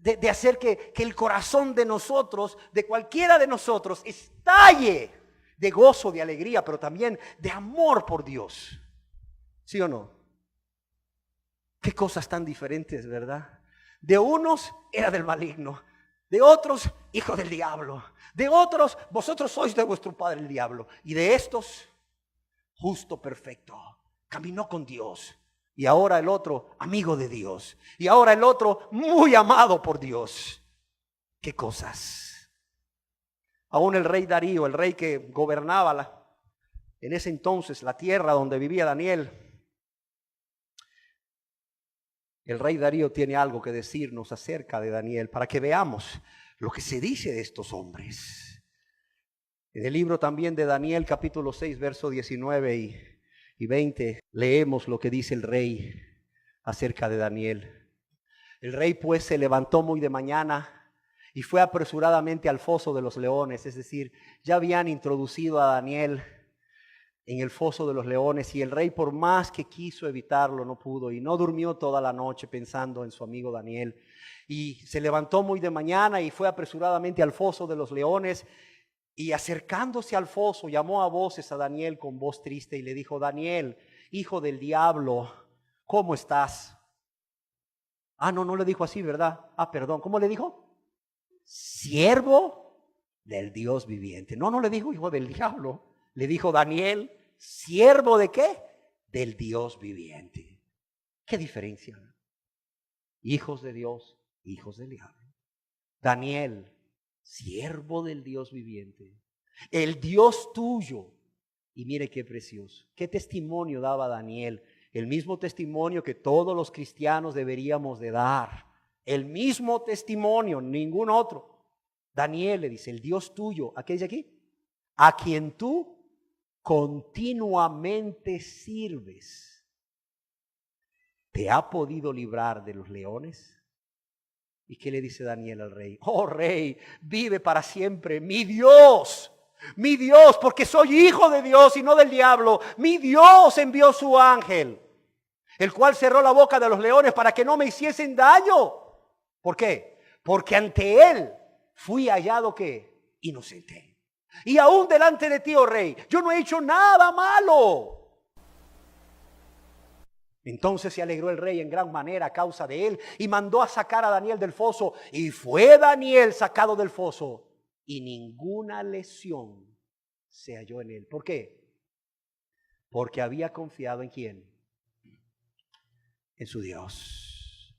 de hacer que el corazón de nosotros, de cualquiera de nosotros, estalle de gozo, de alegría, pero también de amor por Dios. ¿Sí o no? Qué cosas tan diferentes, ¿verdad? De unos era del maligno, de otros hijo del diablo, de otros vosotros sois de vuestro padre el diablo, y de estos justo, perfecto, caminó con Dios. Y ahora el otro, amigo de Dios. Y ahora el otro, muy amado por Dios. ¿Qué cosas? Aún el rey Darío, el rey que gobernaba en ese entonces la tierra donde vivía Daniel. El rey Darío tiene algo que decirnos acerca de Daniel para que veamos lo que se dice de estos hombres. En el libro también de Daniel, capítulo 6, verso 19 y 20, leemos lo que dice el rey acerca de Daniel. El rey pues se levantó muy de mañana y fue apresuradamente al foso de los leones, es decir, ya habían introducido a Daniel en el foso de los leones, y el rey, por más que quiso evitarlo, no pudo, y no durmió toda la noche pensando en su amigo Daniel. Y se levantó muy de mañana y fue apresuradamente al foso de los leones, y acercándose al foso llamó a voces a Daniel con voz triste y le dijo: Daniel, hijo del diablo, ¿cómo estás? No le dijo así, ¿verdad? Perdón, ¿cómo le dijo? Siervo del Dios viviente. No le dijo hijo del diablo. Le dijo: Daniel, ¿siervo de qué? Del Dios viviente. ¿Qué diferencia? Hijos de Dios, hijos del diablo. Daniel, siervo del Dios viviente. El Dios tuyo. Y mire qué precioso. ¿Qué testimonio daba Daniel? El mismo testimonio que todos los cristianos deberíamos de dar. El mismo testimonio, ningún otro. Daniel le dice: el Dios tuyo. ¿A qué dice aquí? A quien tú continuamente sirves, ¿te ha podido librar de los leones? ¿Y qué le dice Daniel al rey? Oh rey, vive para siempre mi Dios, porque soy hijo de Dios y no del diablo. Mi Dios envió su ángel, el cual cerró la boca de los leones para que no me hiciesen daño. ¿Por qué? Porque ante él fui hallado, ¿qué? Inocente. Y aún delante de ti, oh rey, yo no he hecho nada malo. Entonces se alegró el rey en gran manera a causa de él y mandó a sacar a Daniel del foso. Y fue Daniel sacado del foso y ninguna lesión se halló en él. ¿Por qué? Porque había confiado ¿en quién? En su Dios.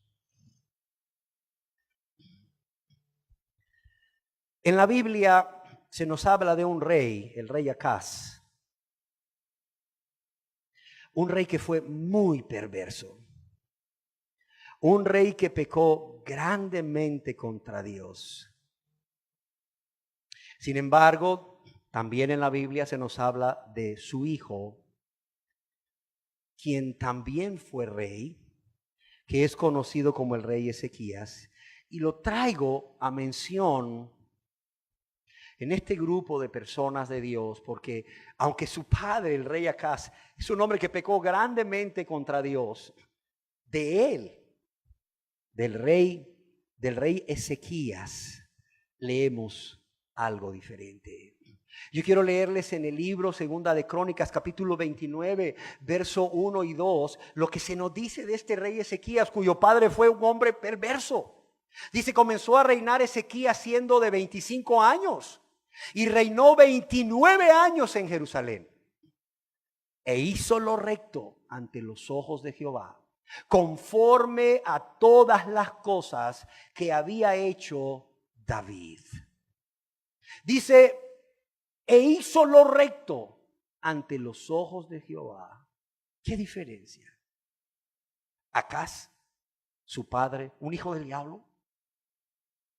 En la Biblia se nos habla de un rey, el rey Acaz. Un rey que fue muy perverso. Un rey que pecó grandemente contra Dios. Sin embargo, también en la Biblia se nos habla de su hijo, quien también fue rey, que es conocido como el rey Ezequías. Y lo traigo a mención en este grupo de personas de Dios, porque aunque su padre, el rey Acaz, es un hombre que pecó grandemente contra Dios, de él, del rey Ezequías, leemos algo diferente. Yo quiero leerles en el libro Segunda de Crónicas, capítulo 29, verso 1 y 2, lo que se nos dice de este rey Ezequías, cuyo padre fue un hombre perverso. Dice: comenzó a reinar Ezequías siendo de 25 años. Y reinó 29 años en Jerusalén. E hizo lo recto ante los ojos de Jehová, conforme a todas las cosas que había hecho David. Dice: e hizo lo recto ante los ojos de Jehová. ¿Qué diferencia? Acaz, su padre, un hijo del diablo.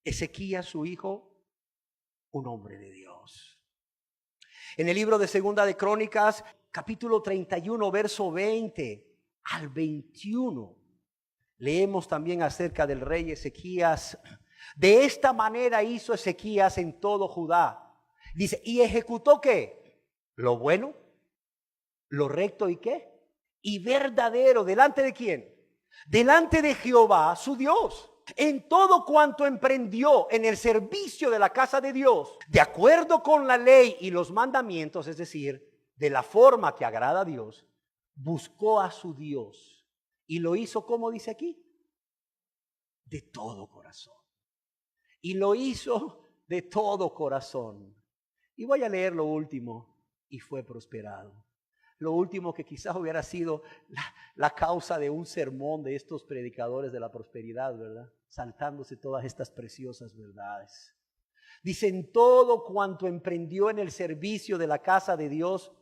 Ezequías, su hijo, un hombre de Dios. En el libro de Segunda de Crónicas, capítulo 31, verso 20 al 21, leemos también acerca del rey Ezequías. De esta manera hizo Ezequías en todo Judá Dice, ¿y ejecutó qué? Lo bueno, lo recto y qué? Y verdadero. ¿Delante de quién? Delante de Jehová, su Dios. En todo cuanto emprendió en el servicio de la casa de Dios, de acuerdo con la ley y los mandamientos, es decir, de la forma que agrada a Dios, buscó a su Dios y lo hizo, como dice aquí, de todo corazón. Y lo hizo de todo corazón. Y voy a leer lo último, y fue prosperado. Lo último que quizás hubiera sido la causa de un sermón de estos predicadores de la prosperidad, ¿verdad? Saltándose todas estas preciosas verdades. Dice, en todo cuanto emprendió en el servicio de la casa de Dios,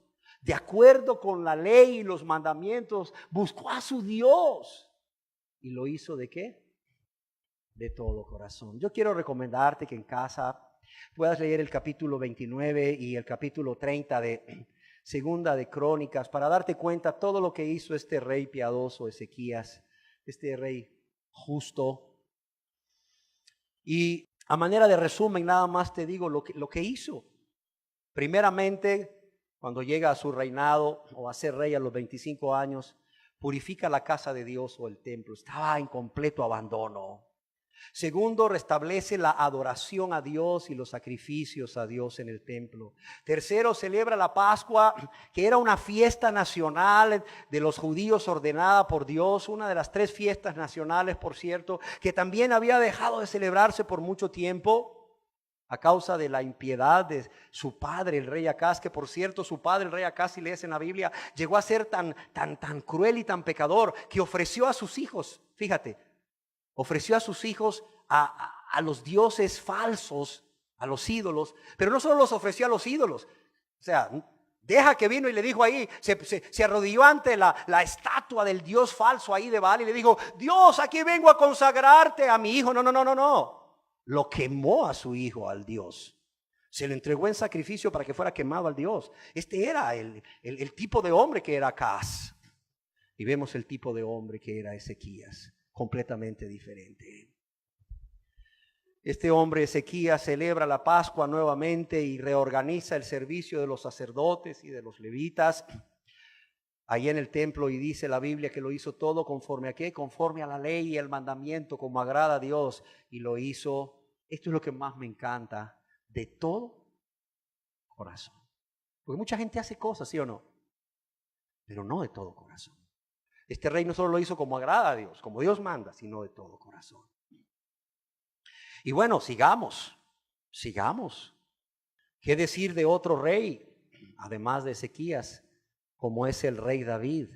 de acuerdo con la ley y los mandamientos, buscó a su Dios. ¿Y lo hizo de qué? De todo corazón. Yo quiero recomendarte que en casa puedas leer el capítulo 29 y el capítulo 30 de Segunda de Crónicas para darte cuenta todo lo que hizo este rey piadoso Ezequías, este rey justo. Y a manera de resumen, nada más te digo lo que hizo. Primeramente, cuando llega a su reinado o a ser rey a los 25 años, purifica la casa de Dios o el templo. Estaba en completo abandono. Segundo, restablece la adoración a Dios y los sacrificios a Dios en el templo. Tercero, celebra la Pascua, que era una fiesta nacional de los judíos ordenada por Dios, una de las 3 fiestas nacionales, por cierto, que también había dejado de celebrarse por mucho tiempo a causa de la impiedad de su padre, el rey Acaz, que por cierto su padre, el rey Acaz, si lees en la Biblia, llegó a ser tan cruel y tan pecador que ofreció a sus hijos, fíjate, ofreció a sus hijos a los dioses falsos, a los ídolos, pero no solo los ofreció a los ídolos, o sea, deja que vino y le dijo ahí, se arrodilló ante la estatua del dios falso ahí de Baal y le dijo, Dios, aquí vengo a consagrarte a mi hijo. No, lo quemó a su hijo al Dios, se lo entregó en sacrificio para que fuera quemado al Dios. Este era el tipo de hombre que era Acaz, y vemos el tipo de hombre que era Ezequías, completamente diferente. Este hombre Ezequías celebra la Pascua nuevamente y reorganiza el servicio de los sacerdotes y de los levitas ahí en el templo, y dice la Biblia que lo hizo todo conforme a qué, conforme a la ley y el mandamiento, como agrada a Dios, y lo hizo, esto es lo que más me encanta, de todo corazón. Porque mucha gente hace cosas, ¿sí o no? Pero no de todo corazón. Este rey no solo lo hizo como agrada a Dios, como Dios manda, sino de todo corazón. Y bueno, sigamos. ¿Qué decir de otro rey, además de Ezequías, como es el rey David?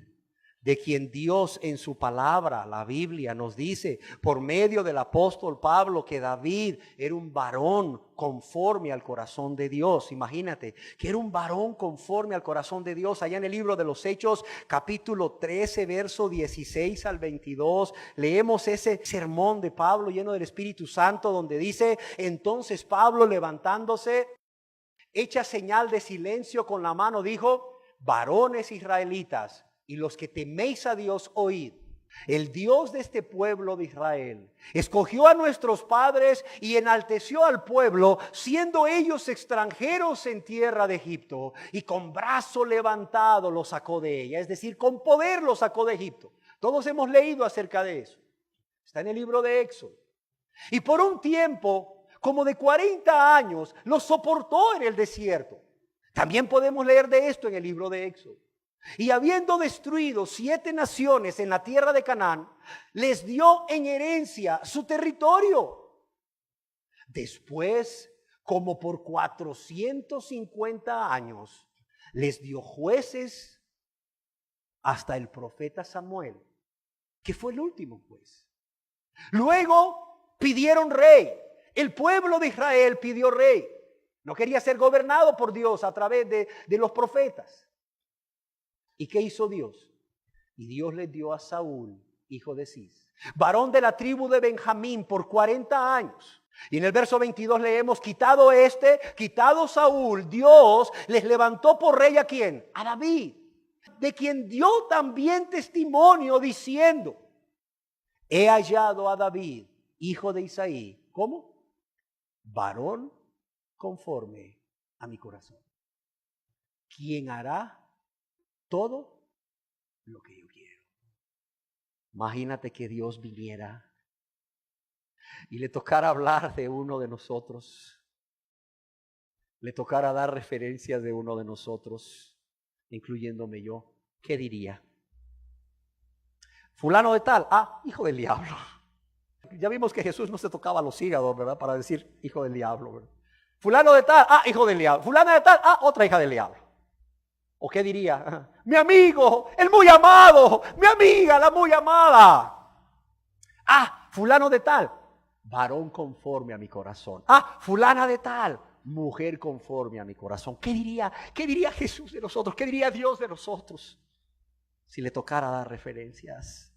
De quien Dios en su palabra, la Biblia, nos dice por medio del apóstol Pablo que David era un varón conforme al corazón de Dios. Imagínate, que era un varón conforme al corazón de Dios. Allá en el libro de los Hechos, capítulo 13, verso 16 al 22, leemos ese sermón de Pablo lleno del Espíritu Santo, donde dice, entonces Pablo, levantándose, hecha señal de silencio con la mano, dijo, varones israelitas, y los que teméis a Dios, oíd. El Dios de este pueblo de Israel escogió a nuestros padres y enalteció al pueblo, siendo ellos extranjeros en tierra de Egipto, y con brazo levantado los sacó de ella, es decir, con poder los sacó de Egipto. Todos hemos leído acerca de eso. Está en el libro de Éxodo. Y por un tiempo, como de 40 años, los soportó en el desierto. También podemos leer de esto en el libro de Éxodo. Y habiendo destruido 7 naciones en la tierra de Canaán, les dio en herencia su territorio. Después, como por 450 años, les dio jueces hasta el profeta Samuel, que fue el último juez. Luego pidieron rey. El pueblo de Israel pidió rey. No quería ser gobernado por Dios a través de los profetas. ¿Y qué hizo Dios? Y Dios le dio a Saúl, hijo de Cis, varón de la tribu de Benjamín, por 40 años. Y en el verso 22 leemos, quitado Saúl, Dios les levantó por rey ¿a quién? A David, de quien dio también testimonio diciendo, he hallado a David, hijo de Isaí. ¿Cómo? Varón conforme a mi corazón, quien hará todo lo que yo quiero. Imagínate que Dios viniera y le tocara hablar de uno de nosotros, le tocara dar referencias de uno de nosotros, incluyéndome yo. ¿Qué diría? Fulano de tal, hijo del diablo. Ya vimos que Jesús no se tocaba los hígados, ¿verdad? Para decir hijo del diablo, ¿verdad? Fulano de tal, hijo del diablo. Fulana de tal, otra hija del diablo. ¿O qué diría? Mi amigo, el muy amado. Mi amiga, la muy amada. Fulano de tal, varón conforme a mi corazón. Fulana de tal, mujer conforme a mi corazón. ¿Qué diría Jesús de nosotros? ¿Qué diría Dios de nosotros? Si le tocara dar referencias.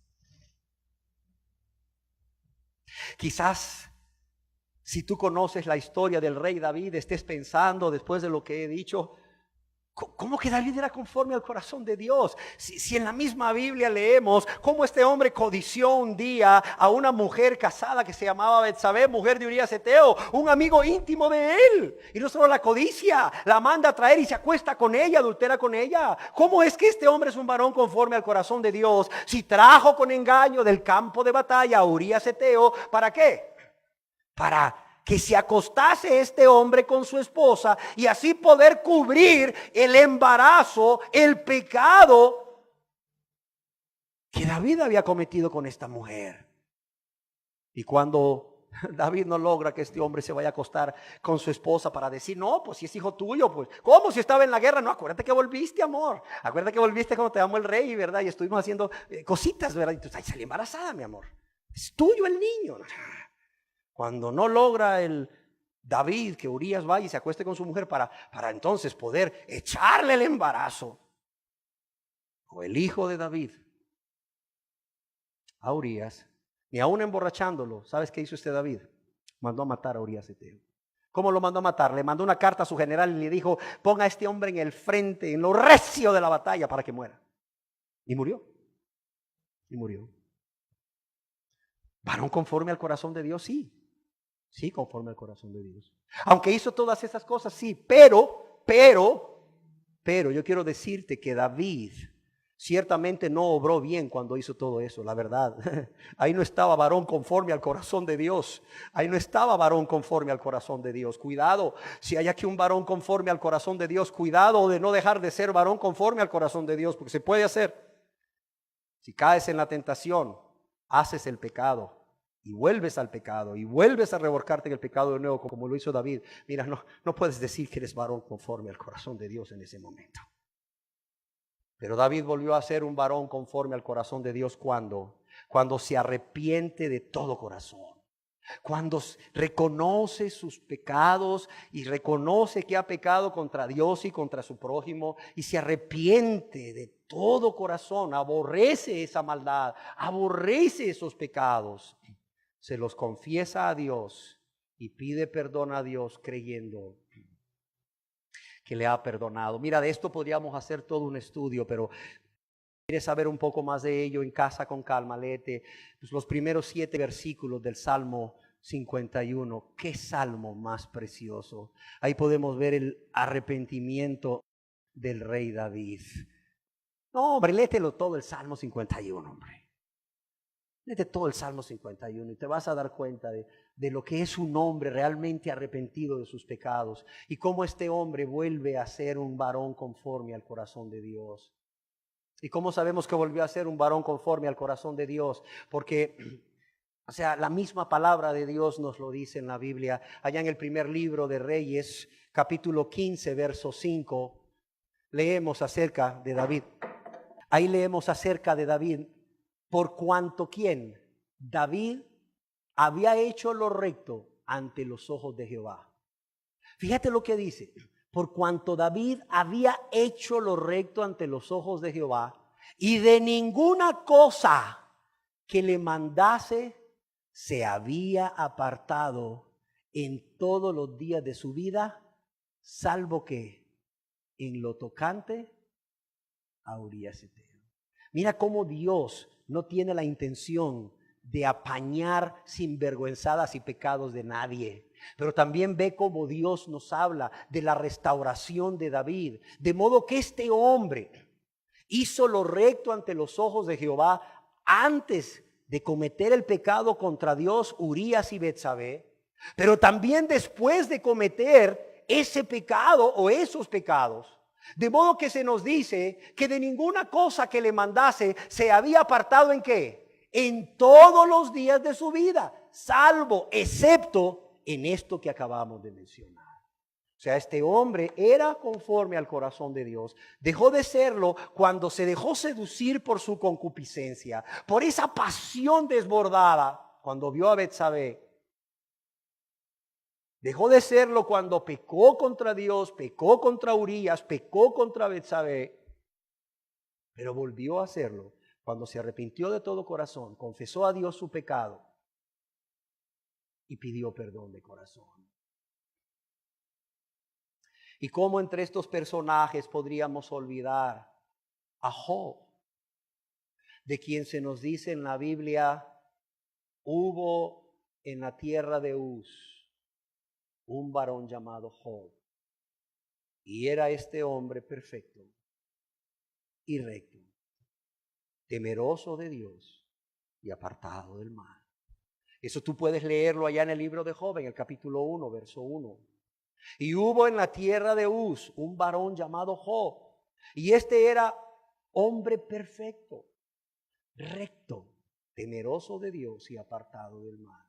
Quizás, si tú conoces la historia del rey David, estés pensando después de lo que he dicho, ¿cómo que David era conforme al corazón de Dios? Si en la misma Biblia leemos cómo este hombre codició un día a una mujer casada que se llamaba Betsabé, mujer de Urías Eteo, un amigo íntimo de él. Y no solo la codicia, la manda a traer y se acuesta con ella, adultera con ella. ¿Cómo es que este hombre es un varón conforme al corazón de Dios? Si trajo con engaño del campo de batalla a Urías Eteo, ¿para qué? Para que se acostase este hombre con su esposa y así poder cubrir el embarazo, el pecado que David había cometido con esta mujer. Y cuando David no logra que este hombre se vaya a acostar con su esposa para decir, no, pues si es hijo tuyo, pues, ¿cómo? Si estaba en la guerra. No, acuérdate que volviste, amor. Acuérdate que volviste cuando te amó el rey, ¿verdad? Y estuvimos haciendo cositas, ¿verdad? Y tú, salí embarazada, mi amor. Es tuyo el niño. Cuando no logra el David que Urías vaya y se acueste con su mujer para entonces poder echarle el embarazo, o el hijo de David a Urías, ni aún emborrachándolo, ¿sabes qué hizo este David? Mandó a matar a Urías Eteo. ¿Cómo lo mandó a matar? Le mandó una carta a su general y le dijo, ponga a este hombre en el frente, en lo recio de la batalla para que muera. Y murió. Y murió. ¿Varón conforme al corazón de Dios? Sí. Sí, conforme al corazón de Dios. Aunque hizo todas esas cosas, sí, pero, yo quiero decirte que David ciertamente no obró bien cuando hizo todo eso, la verdad. Ahí no estaba varón conforme al corazón de Dios. Ahí no estaba varón conforme al corazón de Dios. Cuidado, si hay aquí un varón conforme al corazón de Dios, cuidado de no dejar de ser varón conforme al corazón de Dios, porque se puede hacer. Si caes en la tentación, haces el pecado. Y vuelves al pecado y vuelves a revolcarte en el pecado de nuevo como lo hizo David. Mira, no puedes decir que eres varón conforme al corazón de Dios en ese momento. Pero David volvió a ser un varón conforme al corazón de Dios cuando se arrepiente de todo corazón. Cuando reconoce sus pecados y reconoce que ha pecado contra Dios y contra su prójimo y se arrepiente de todo corazón, aborrece esa maldad, aborrece esos pecados. Se los confiesa a Dios y pide perdón a Dios creyendo que le ha perdonado. Mira, de esto podríamos hacer todo un estudio, pero quieres saber un poco más de ello en casa con calma, léete los primeros 7 versículos del Salmo 51. Qué salmo más precioso. Ahí podemos ver el arrepentimiento del rey David. No, hombre, léetelo todo el Salmo 51, hombre. Léete todo el Salmo 51 y te vas a dar cuenta de lo que es un hombre realmente arrepentido de sus pecados y cómo este hombre vuelve a ser un varón conforme al corazón de Dios. ¿Y cómo sabemos que volvió a ser un varón conforme al corazón de Dios? Porque, la misma palabra de Dios nos lo dice en la Biblia. Allá en el primer libro de Reyes, capítulo 15, verso 5, leemos acerca de David. Ahí leemos acerca de David. Por cuanto ¿quién? David había hecho lo recto ante los ojos de Jehová. Fíjate lo que dice. Por cuanto David había hecho lo recto ante los ojos de Jehová y de ninguna cosa que le mandase se había apartado en todos los días de su vida, salvo que en lo tocante a Urías Eteo. Mira cómo Dios no tiene la intención de apañar sinvergüenzadas y pecados de nadie. Pero también ve cómo Dios nos habla de la restauración de David. De modo que este hombre hizo lo recto ante los ojos de Jehová antes de cometer el pecado contra Dios, Urías y Betsabé, pero también después de cometer ese pecado o esos pecados. De modo que se nos dice que de ninguna cosa que le mandase se había apartado ¿en qué? En todos los días de su vida, salvo, excepto en esto que acabamos de mencionar. O sea, este hombre era conforme al corazón de Dios. Dejó de serlo cuando se dejó seducir por su concupiscencia, por esa pasión desbordada cuando vio a Betsabé. Dejó de serlo cuando pecó contra Dios, pecó contra Urías, pecó contra Betsabé. Pero volvió a hacerlo cuando se arrepintió de todo corazón, confesó a Dios su pecado y pidió perdón de corazón. ¿Y cómo entre estos personajes podríamos olvidar a Job, de quien se nos dice en la Biblia, hubo en la tierra de Uz un varón llamado Job, y era este hombre perfecto y recto, temeroso de Dios y apartado del mal? Eso tú puedes leerlo allá en el libro de Job, en el capítulo 1, verso 1. Y hubo en la tierra de Uz un varón llamado Job, y este era hombre perfecto, recto, temeroso de Dios y apartado del mal.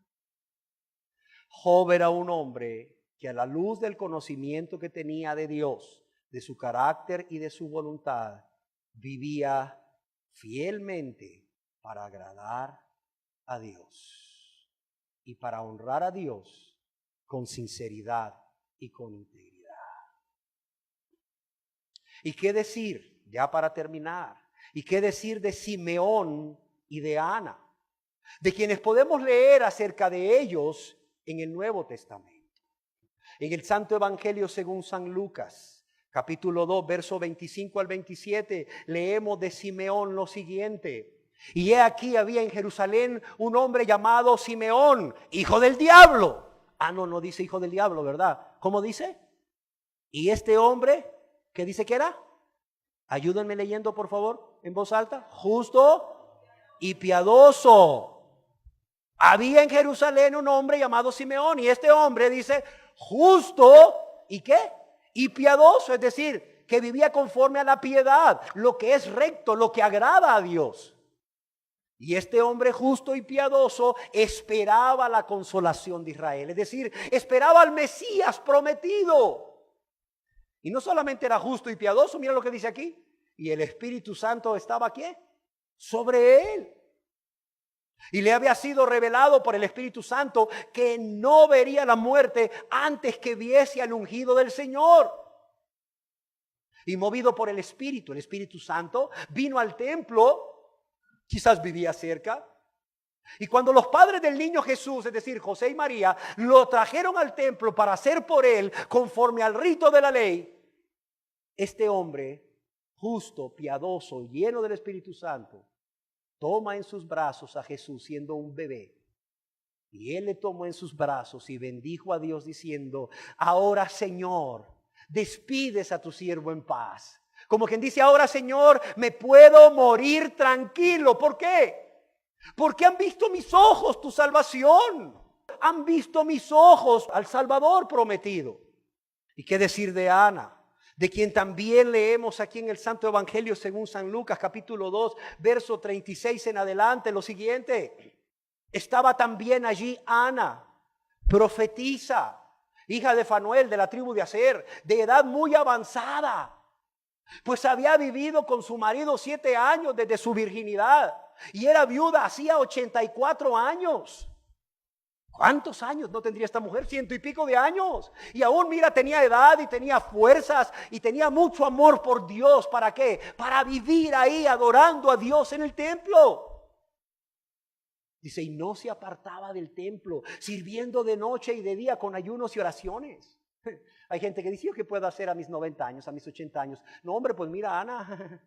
Job era un hombre que a la luz del conocimiento que tenía de Dios, de su carácter y de su voluntad, vivía fielmente para agradar a Dios y para honrar a Dios con sinceridad y con integridad. ¿Y qué decir, ya para terminar? ¿Y qué decir de Simeón y de Ana, de quienes podemos leer acerca de ellos en el Nuevo Testamento? En el Santo Evangelio según San Lucas, capítulo 2, verso 25 al 27, leemos de Simeón lo siguiente. Y he aquí había en Jerusalén un hombre llamado Simeón, hijo del diablo. No dice hijo del diablo, ¿verdad? ¿Cómo dice? Y este hombre, ¿qué dice que era? Ayúdenme leyendo, por favor, en voz alta. Justo y piadoso. Había en Jerusalén un hombre llamado Simeón, y este hombre dice justo y ¿qué? Y piadoso, es decir, que vivía conforme a la piedad, lo que es recto, lo que agrada a Dios. Y este hombre justo y piadoso esperaba la consolación de Israel, es decir, esperaba al Mesías prometido. Y no solamente era justo y piadoso, mira lo que dice aquí, y el Espíritu Santo estaba ¿aquí? Sobre él. Y le había sido revelado por el Espíritu Santo que no vería la muerte antes que viese al ungido del Señor. Y movido por el Espíritu Santo vino al templo, quizás vivía cerca. Y cuando los padres del niño Jesús, es decir, José y María, lo trajeron al templo para hacer por él conforme al rito de la ley, este hombre justo, piadoso, lleno del Espíritu Santo, toma en sus brazos a Jesús siendo un bebé. Y él le tomó en sus brazos y bendijo a Dios diciendo: ahora, Señor, despides a tu siervo en paz. Como quien dice: ahora, Señor, me puedo morir tranquilo. ¿Por qué? Porque han visto mis ojos tu salvación. Han visto mis ojos al Salvador prometido. ¿Y qué decir de Ana, de quien también leemos aquí en el Santo Evangelio según San Lucas, capítulo 2, verso 36 en adelante, lo siguiente? Estaba también allí Ana, profetisa, hija de Fanuel, de la tribu de Aser, de edad muy avanzada, pues había vivido con su marido 7 años desde su virginidad, y era viuda hacía 84 años. ¿Cuántos años no tendría esta mujer? 100 y pico de años. Y aún, mira, tenía edad y tenía fuerzas y tenía mucho amor por Dios. ¿Para qué? Para vivir ahí adorando a Dios en el templo. Dice, y no se apartaba del templo, sirviendo de noche y de día con ayunos y oraciones. Hay gente que dice, ¿yo qué puedo hacer a mis 90 años, a mis 80 años? No, hombre, pues mira, Ana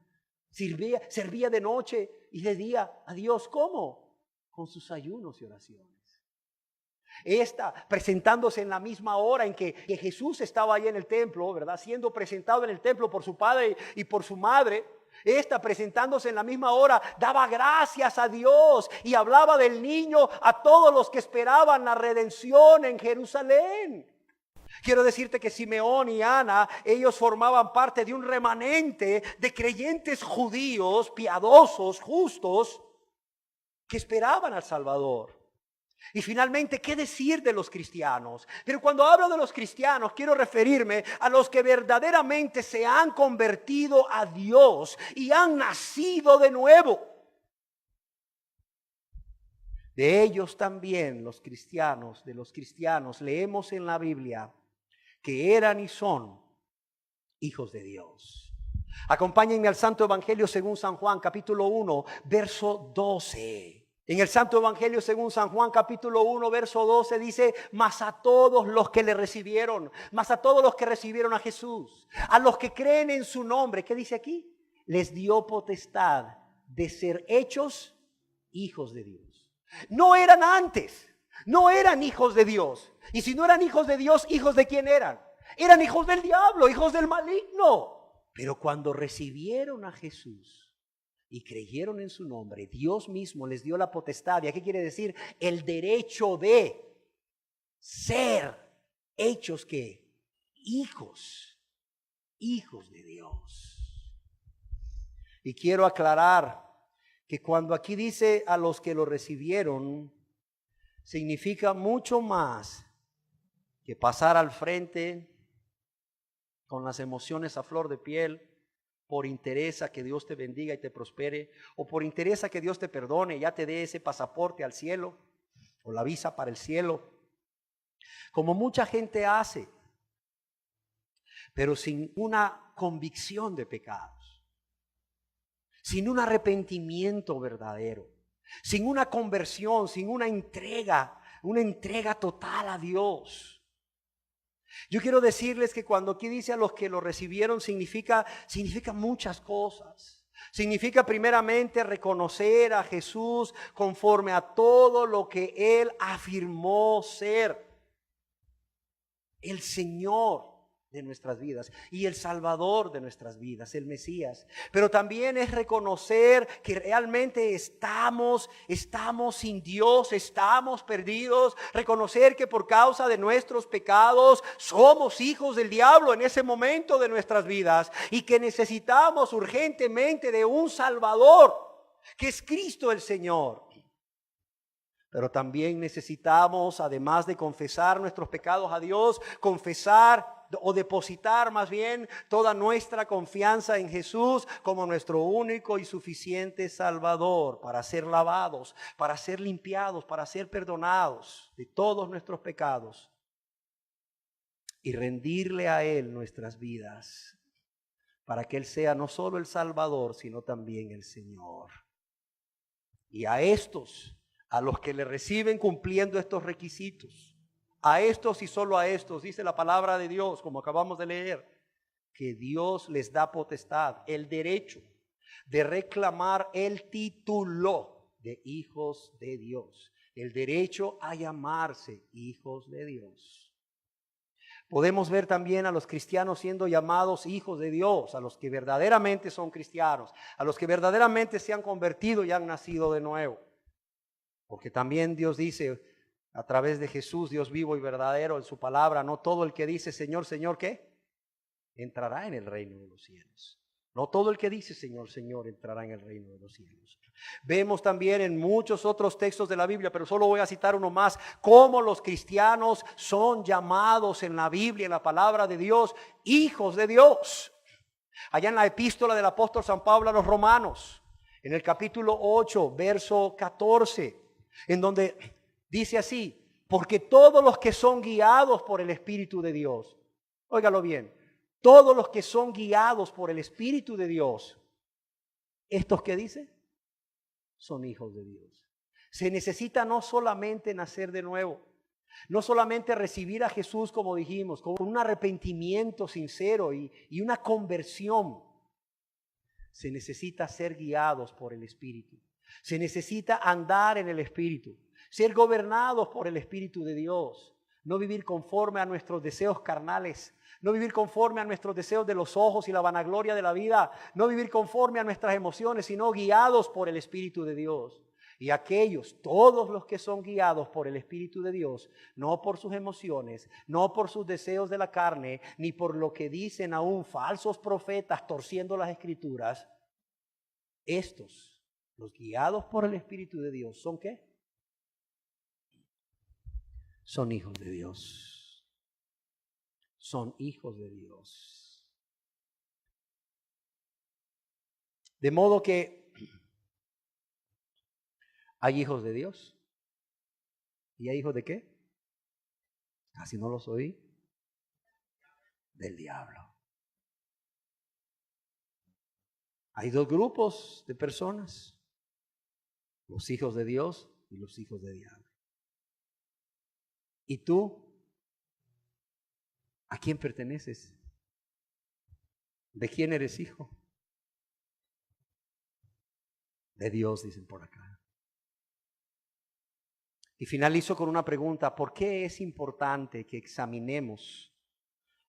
servía de noche y de día a Dios. ¿Cómo? Con sus ayunos y oraciones. Esta presentándose en la misma hora en que Jesús estaba ahí en el templo, ¿verdad? Siendo presentado en el templo por su padre y por su madre. Esta presentándose en la misma hora daba gracias a Dios y hablaba del niño a todos los que esperaban la redención en Jerusalén. Quiero decirte que Simeón y Ana, ellos formaban parte de un remanente de creyentes judíos, piadosos, justos, que esperaban al Salvador. Y finalmente, ¿qué decir de los cristianos? Pero cuando hablo de los cristianos, quiero referirme a los que verdaderamente se han convertido a Dios y han nacido de nuevo. De ellos también los cristianos, de los cristianos, leemos en la Biblia que eran y son hijos de Dios. Acompáñenme al Santo Evangelio según San Juan, capítulo 1, verso 12. En el Santo Evangelio según San Juan, capítulo 1, verso 12 dice: mas a todos los que le recibieron, mas a todos los que recibieron a Jesús, a los que creen en su nombre, ¿qué dice aquí? Les dio potestad de ser hechos hijos de Dios. No eran antes, no eran hijos de Dios. Y si no eran hijos de Dios, ¿hijos de quién eran? Eran hijos del diablo, hijos del maligno. Pero cuando recibieron a Jesús y creyeron en su nombre, Dios mismo les dio la potestad. ¿Y qué quiere decir? El derecho de ser hechos ¿qué? Hijos de Dios. Y quiero aclarar que cuando aquí dice a los que lo recibieron, significa mucho más que pasar al frente con las emociones a flor de piel, por interés a que Dios te bendiga y te prospere, o por interés a que Dios te perdone y ya te dé ese pasaporte al cielo, o la visa para el cielo, como mucha gente hace, pero sin una convicción de pecados, sin un arrepentimiento verdadero, sin una conversión, sin una entrega total a Dios. Yo quiero decirles que cuando aquí dice a los que lo recibieron, significa muchas cosas. Significa primeramente reconocer a Jesús conforme a todo lo que Él afirmó ser. El Señor de nuestras vidas y el Salvador de nuestras vidas, el Mesías. Pero también es reconocer que realmente estamos sin Dios, estamos perdidos. Reconocer que por causa de nuestros pecados somos hijos del diablo en ese momento de nuestras vidas y que necesitamos urgentemente de un Salvador, que es Cristo el Señor. Pero también necesitamos, además de confesar nuestros pecados a Dios, confesar o depositar más bien toda nuestra confianza en Jesús como nuestro único y suficiente Salvador, para ser lavados, para ser limpiados, para ser perdonados de todos nuestros pecados y rendirle a Él nuestras vidas, para que Él sea no solo el Salvador, sino también el Señor. Y a los que le reciben cumpliendo estos requisitos, a estos y solo a estos, dice la palabra de Dios, como acabamos de leer, que Dios les da potestad, el derecho de reclamar el título de hijos de Dios, el derecho a llamarse hijos de Dios. Podemos ver también a los cristianos siendo llamados hijos de Dios, a los que verdaderamente son cristianos, a los que verdaderamente se han convertido y han nacido de nuevo. Porque también Dios dice a través de Jesús, Dios vivo y verdadero en su palabra, no todo el que dice Señor, Señor, ¿qué? Entrará en el reino de los cielos. No todo el que dice Señor, Señor entrará en el reino de los cielos. Vemos también en muchos otros textos de la Biblia, pero solo voy a citar uno más, cómo los cristianos son llamados en la Biblia, en la palabra de Dios, hijos de Dios. Allá en la epístola del apóstol San Pablo a los Romanos, en el capítulo 8, verso 14, en donde dice así: porque todos los que son guiados por el Espíritu de Dios, óigalo bien, todos los que son guiados por el Espíritu de Dios, ¿estos qué dice? Son hijos de Dios. Se necesita no solamente nacer de nuevo, no solamente recibir a Jesús, como dijimos, con un arrepentimiento sincero y una conversión. Se necesita ser guiados por el Espíritu. Se necesita andar en el Espíritu. ser gobernados por el Espíritu de Dios, no vivir conforme a nuestros deseos carnales, no vivir conforme a nuestros deseos de los ojos y la vanagloria de la vida, no vivir conforme a nuestras emociones, sino guiados por el Espíritu de Dios. Y aquellos, todos los que son guiados por el Espíritu de Dios, no por sus emociones, no por sus deseos de la carne, ni por lo que dicen aún falsos profetas torciendo las Escrituras, estos, los guiados por el Espíritu de Dios, ¿son qué? Son hijos de Dios. Son hijos de Dios. De modo que hay hijos de Dios. ¿Y hay hijos de qué? Casi no los oí. Del diablo. Hay dos grupos de personas. Los hijos de Dios y los hijos del diablo. ¿Y tú? ¿A quién perteneces? ¿De quién eres hijo? De Dios, dicen por acá. Y finalizo con una pregunta: ¿por qué es importante que examinemos?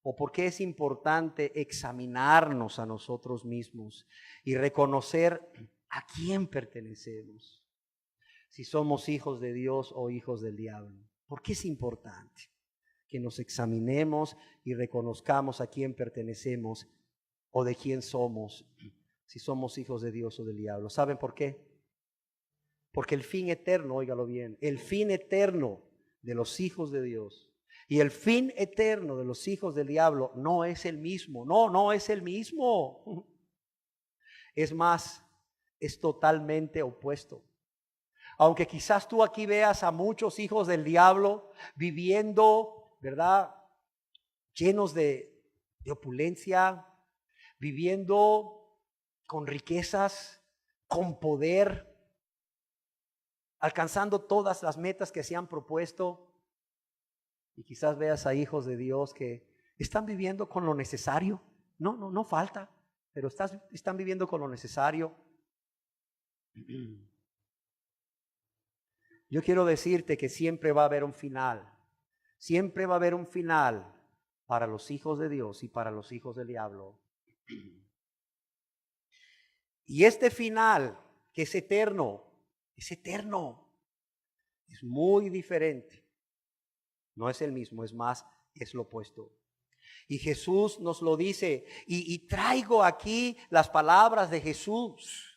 ¿O por qué es importante examinarnos a nosotros mismos y reconocer a quién pertenecemos? Si somos hijos de Dios o hijos del diablo. ¿Por qué es importante que nos examinemos y reconozcamos a quién pertenecemos o de quién somos, si somos hijos de Dios o del diablo? ¿Saben por qué? Porque el fin eterno, óigalo bien, el fin eterno de los hijos de Dios y el fin eterno de los hijos del diablo no es el mismo. No es el mismo. Es más, es totalmente opuesto. Aunque quizás tú aquí veas a muchos hijos del diablo viviendo, ¿verdad?, llenos de opulencia, viviendo con riquezas, con poder, alcanzando todas las metas que se han propuesto. Y quizás veas a hijos de Dios que están viviendo con lo necesario. No falta, pero están viviendo con lo necesario. Yo quiero decirte que siempre va a haber un final. Siempre va a haber un final para los hijos de Dios y para los hijos del diablo. Y este final, que es eterno, es muy diferente. No es el mismo, es más, es lo opuesto. Y Jesús nos lo dice, y traigo aquí las palabras de Jesús,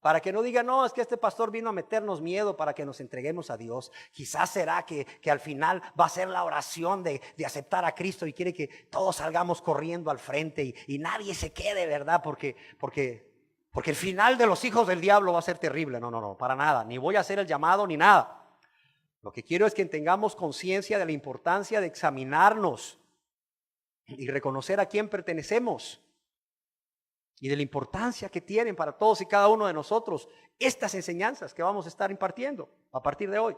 para que no digan: no, es que este pastor vino a meternos miedo para que nos entreguemos a Dios. Quizás será que al final va a ser la oración de aceptar a Cristo y quiere que todos salgamos corriendo al frente y nadie se quede, ¿verdad? Porque el final de los hijos del diablo va a ser terrible. No, para nada. Ni voy a hacer el llamado ni nada. Lo que quiero es que tengamos conciencia de la importancia de examinarnos y reconocer a quién pertenecemos y de la importancia que tienen para todos y cada uno de nosotros estas enseñanzas que vamos a estar impartiendo a partir de hoy.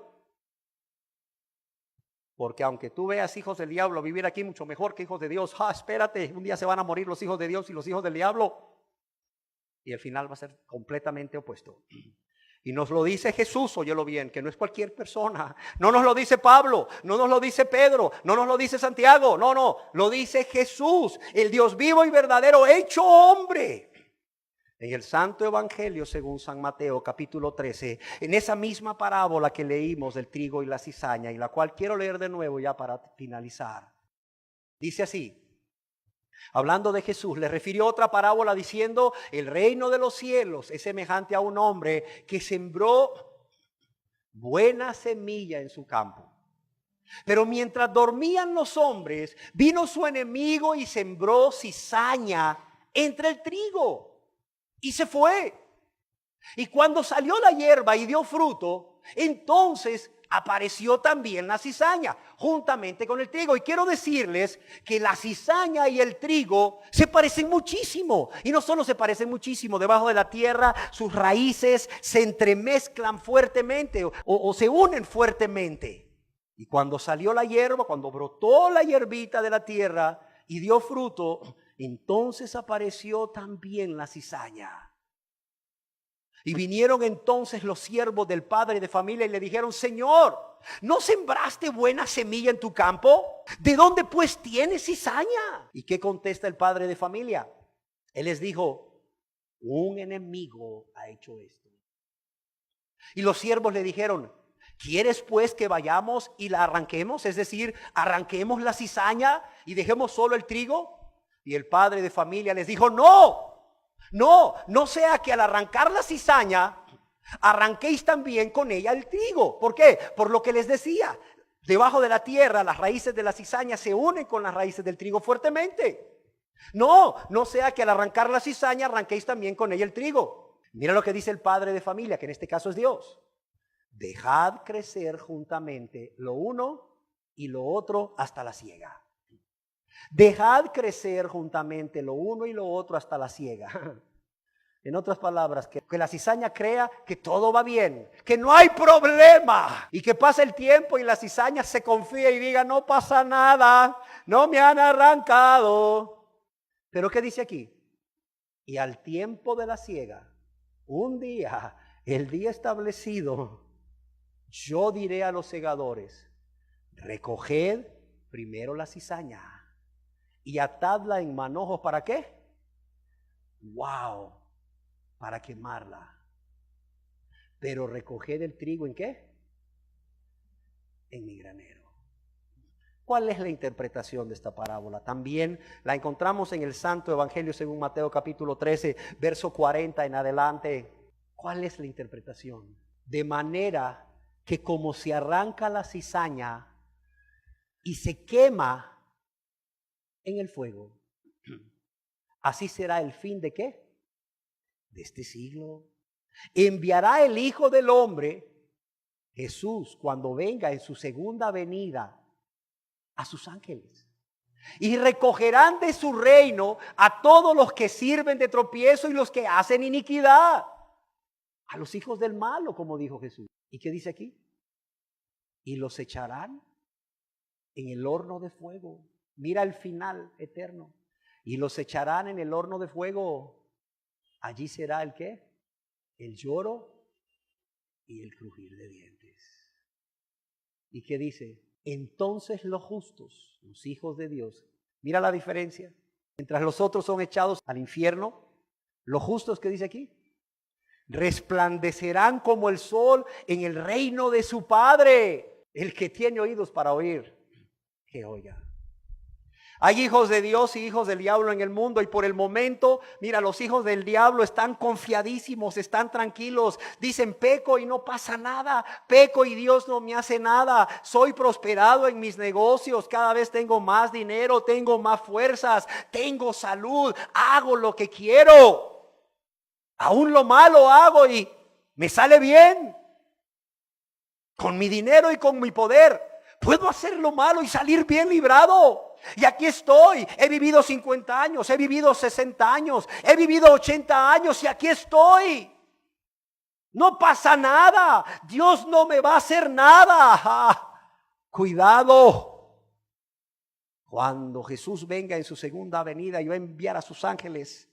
Porque aunque tú veas hijos del diablo vivir aquí mucho mejor que hijos de Dios, espérate, un día se van a morir los hijos de Dios y los hijos del diablo. Y el final va a ser completamente opuesto. Y nos lo dice Jesús, óyelo bien, que no es cualquier persona. No nos lo dice Pablo, no nos lo dice Pedro, no nos lo dice Santiago. No, lo dice Jesús, el Dios vivo y verdadero hecho hombre. En el Santo Evangelio según San Mateo capítulo 13, en esa misma parábola que leímos del trigo y la cizaña, y la cual quiero leer de nuevo ya para finalizar. Dice así. Hablando de Jesús, le refirió otra parábola diciendo: el reino de los cielos es semejante a un hombre que sembró buena semilla en su campo. Pero mientras dormían los hombres, vino su enemigo y sembró cizaña entre el trigo y se fue. Y cuando salió la hierba y dio fruto, entonces apareció también la cizaña juntamente con el trigo. Y quiero decirles que la cizaña y el trigo se parecen muchísimo. Y no solo se parecen muchísimo, debajo de la tierra sus raíces se entremezclan fuertemente o se unen fuertemente. Y cuando salió la hierba, cuando brotó la hierbita de la tierra y dio fruto, entonces apareció también la cizaña. Y vinieron entonces los siervos del padre de familia y le dijeron: Señor, ¿no sembraste buena semilla en tu campo? ¿De dónde pues tienes cizaña? ¿Y qué contesta el padre de familia? Él les dijo: un enemigo ha hecho esto. Y los siervos le dijeron: ¿quieres pues que vayamos y la arranquemos? Es decir, arranquemos la cizaña y dejemos solo el trigo. Y el padre de familia les dijo: no sea que al arrancar la cizaña arranquéis también con ella el trigo. ¿Por qué? Por lo que les decía, debajo de la tierra las raíces de la cizaña se unen con las raíces del trigo fuertemente. No sea que al arrancar la cizaña arranquéis también con ella el trigo. Mira lo que dice el padre de familia, que en este caso es Dios: dejad crecer juntamente lo uno y lo otro hasta la siega. Dejad crecer juntamente lo uno y lo otro hasta la siega. En otras palabras, que la cizaña crea que todo va bien, que no hay problema, y que pase el tiempo y la cizaña se confía y diga: no pasa nada, no me han arrancado. Pero ¿qué dice aquí? Y al tiempo de la siega, un día, el día establecido, yo diré a los segadores: recoged primero la cizaña y atadla en manojos. ¿Para qué? ¡Wow! Para quemarla. Pero recoged el trigo, ¿en qué? En mi granero. ¿Cuál es la interpretación de esta parábola? También la encontramos en el Santo Evangelio según Mateo capítulo 13, verso 40 en adelante. ¿Cuál es la interpretación? De manera que como se arranca la cizaña y se quema en el fuego, así será el fin ¿de qué? De este siglo. Enviará el Hijo del Hombre, Jesús, cuando venga en su segunda venida, a sus ángeles, y recogerán de su reino a todos los que sirven de tropiezo y los que hacen iniquidad, a los hijos del malo, como dijo Jesús. ¿Y qué dice aquí? Y los echarán en el horno de fuego. Mira el final eterno. Y los echarán en el horno de fuego. Allí será el ¿qué? El lloro y el crujir de dientes. ¿Y qué dice? Entonces los justos, los hijos de Dios, mira la diferencia. Mientras los otros son echados al infierno, los justos, ¿qué dice aquí? Resplandecerán como el sol en el reino de su Padre. El que tiene oídos para oír, que oiga. Hay hijos de Dios y hijos del diablo en el mundo, y por el momento, mira, los hijos del diablo están confiadísimos, están tranquilos, dicen: peco y no pasa nada, peco y Dios no me hace nada, soy prosperado en mis negocios, cada vez tengo más dinero, tengo más fuerzas, tengo salud, hago lo que quiero, aún lo malo hago y me sale bien, con mi dinero y con mi poder, puedo hacer lo malo y salir bien librado. Y aquí estoy, he vivido 50 años, he vivido 60 años, he vivido 80 años y aquí estoy. No pasa nada, Dios no me va a hacer nada. Cuidado. Cuando Jesús venga en su segunda venida y va a enviar a sus ángeles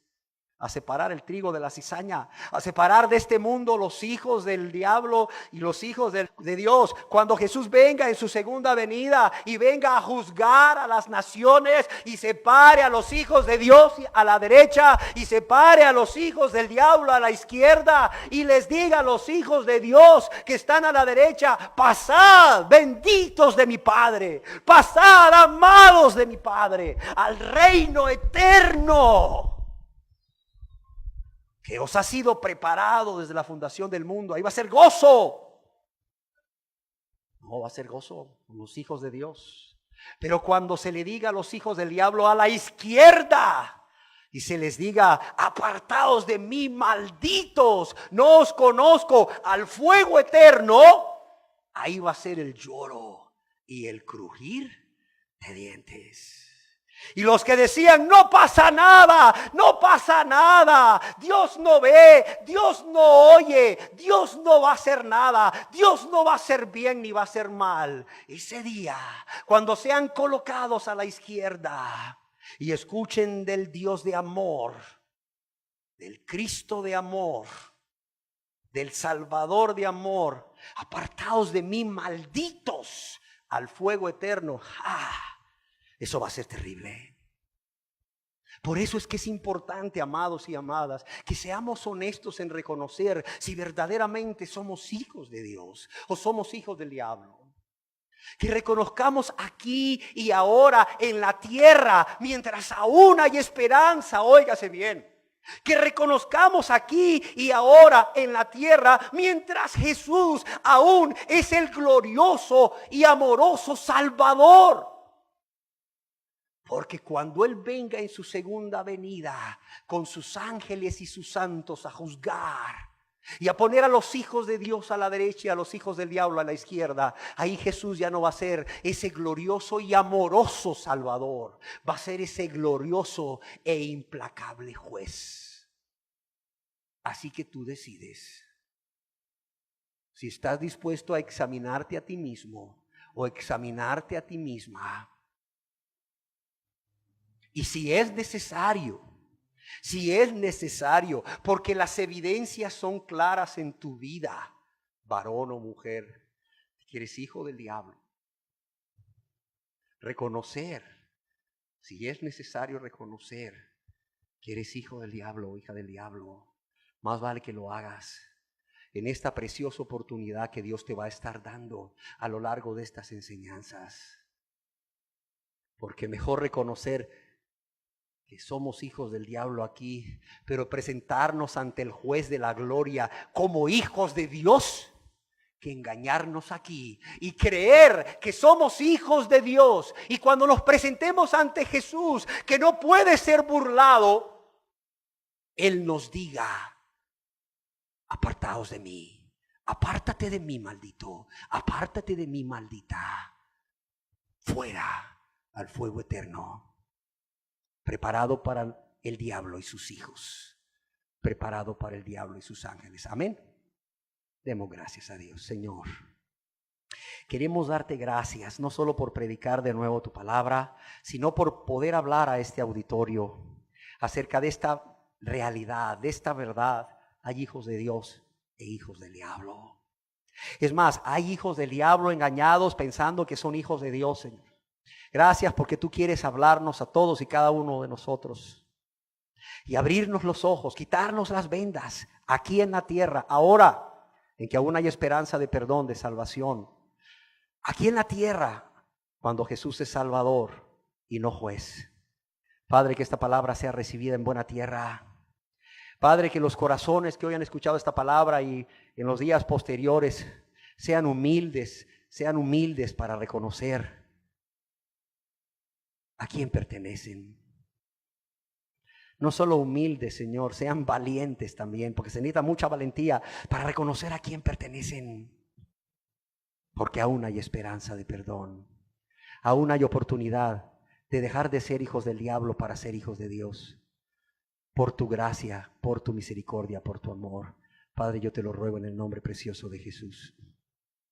a separar el trigo de la cizaña, a separar de este mundo los hijos del diablo y los hijos de Dios. Cuando Jesús venga en su segunda venida y venga a juzgar a las naciones y separe a los hijos de Dios a la derecha y separe a los hijos del diablo a la izquierda, y les diga a los hijos de Dios que están a la derecha: pasad, benditos de mi Padre, pasad, amados de mi Padre, al reino eterno que os ha sido preparado desde la fundación del mundo. Ahí va a ser gozo. No va a ser gozo con los hijos de Dios. Pero cuando se le diga a los hijos del diablo a la izquierda y se les diga: apartaos de mí, malditos, no os conozco, al fuego eterno, ahí va a ser el lloro y el crujir de dientes. Y los que decían: no pasa nada, no pasa nada, Dios no ve, Dios no oye, Dios no va a hacer nada, Dios no va a hacer bien ni va a hacer mal, ese día, cuando sean colocados a la izquierda y escuchen del Dios de amor, del Cristo de amor, del Salvador de amor, apartados de mí, malditos, al fuego eterno. Eso va a ser terrible. Por eso es que es importante, amados y amadas, que seamos honestos en reconocer si verdaderamente somos hijos de Dios o somos hijos del diablo. Que reconozcamos aquí y ahora en la tierra, mientras aún hay esperanza, óigase bien. Que reconozcamos aquí y ahora en la tierra, mientras Jesús aún es el glorioso y amoroso Salvador. Porque cuando Él venga en su segunda venida con sus ángeles y sus santos a juzgar y a poner a los hijos de Dios a la derecha y a los hijos del diablo a la izquierda, ahí Jesús ya no va a ser ese glorioso y amoroso Salvador, va a ser ese glorioso e implacable juez. Así que tú decides si estás dispuesto a examinarte a ti mismo o examinarte a ti misma. Y si es necesario, porque las evidencias son claras en tu vida, varón o mujer, que eres hijo del diablo. Reconocer, si es necesario reconocer que eres hijo del diablo o hija del diablo, más vale que lo hagas en esta preciosa oportunidad que Dios te va a estar dando a lo largo de estas enseñanzas. Porque mejor reconocer que somos hijos del diablo aquí, pero presentarnos ante el juez de la gloria como hijos de Dios, que engañarnos aquí y creer que somos hijos de Dios. Y cuando nos presentemos ante Jesús, que no puede ser burlado, Él nos diga: apartaos de mí, apártate de mí, maldito, apártate de mí, maldita, fuera al fuego eterno, preparado para el diablo y sus hijos, preparado para el diablo y sus ángeles. Amén. Demos gracias a Dios. Señor, queremos darte gracias, no solo por predicar de nuevo tu palabra, sino por poder hablar a este auditorio acerca de esta realidad, de esta verdad. Hay hijos de Dios e hijos del diablo. Es más, hay hijos del diablo engañados pensando que son hijos de Dios, Señor. Gracias porque tú quieres hablarnos a todos y cada uno de nosotros y abrirnos los ojos, quitarnos las vendas aquí en la tierra, ahora en que aún hay esperanza de perdón, de salvación. Aquí en la tierra, cuando Jesús es Salvador y no juez. Padre, que esta palabra sea recibida en buena tierra. Padre, que los corazones que hoy han escuchado esta palabra y en los días posteriores sean humildes para reconocer a quién pertenecen. No solo humildes, Señor, sean valientes también, porque se necesita mucha valentía para reconocer a quién pertenecen. Porque aún hay esperanza de perdón. Aún hay oportunidad de dejar de ser hijos del diablo para ser hijos de Dios. Por tu gracia, por tu misericordia, por tu amor. Padre, yo te lo ruego en el nombre precioso de Jesús.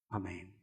Amén.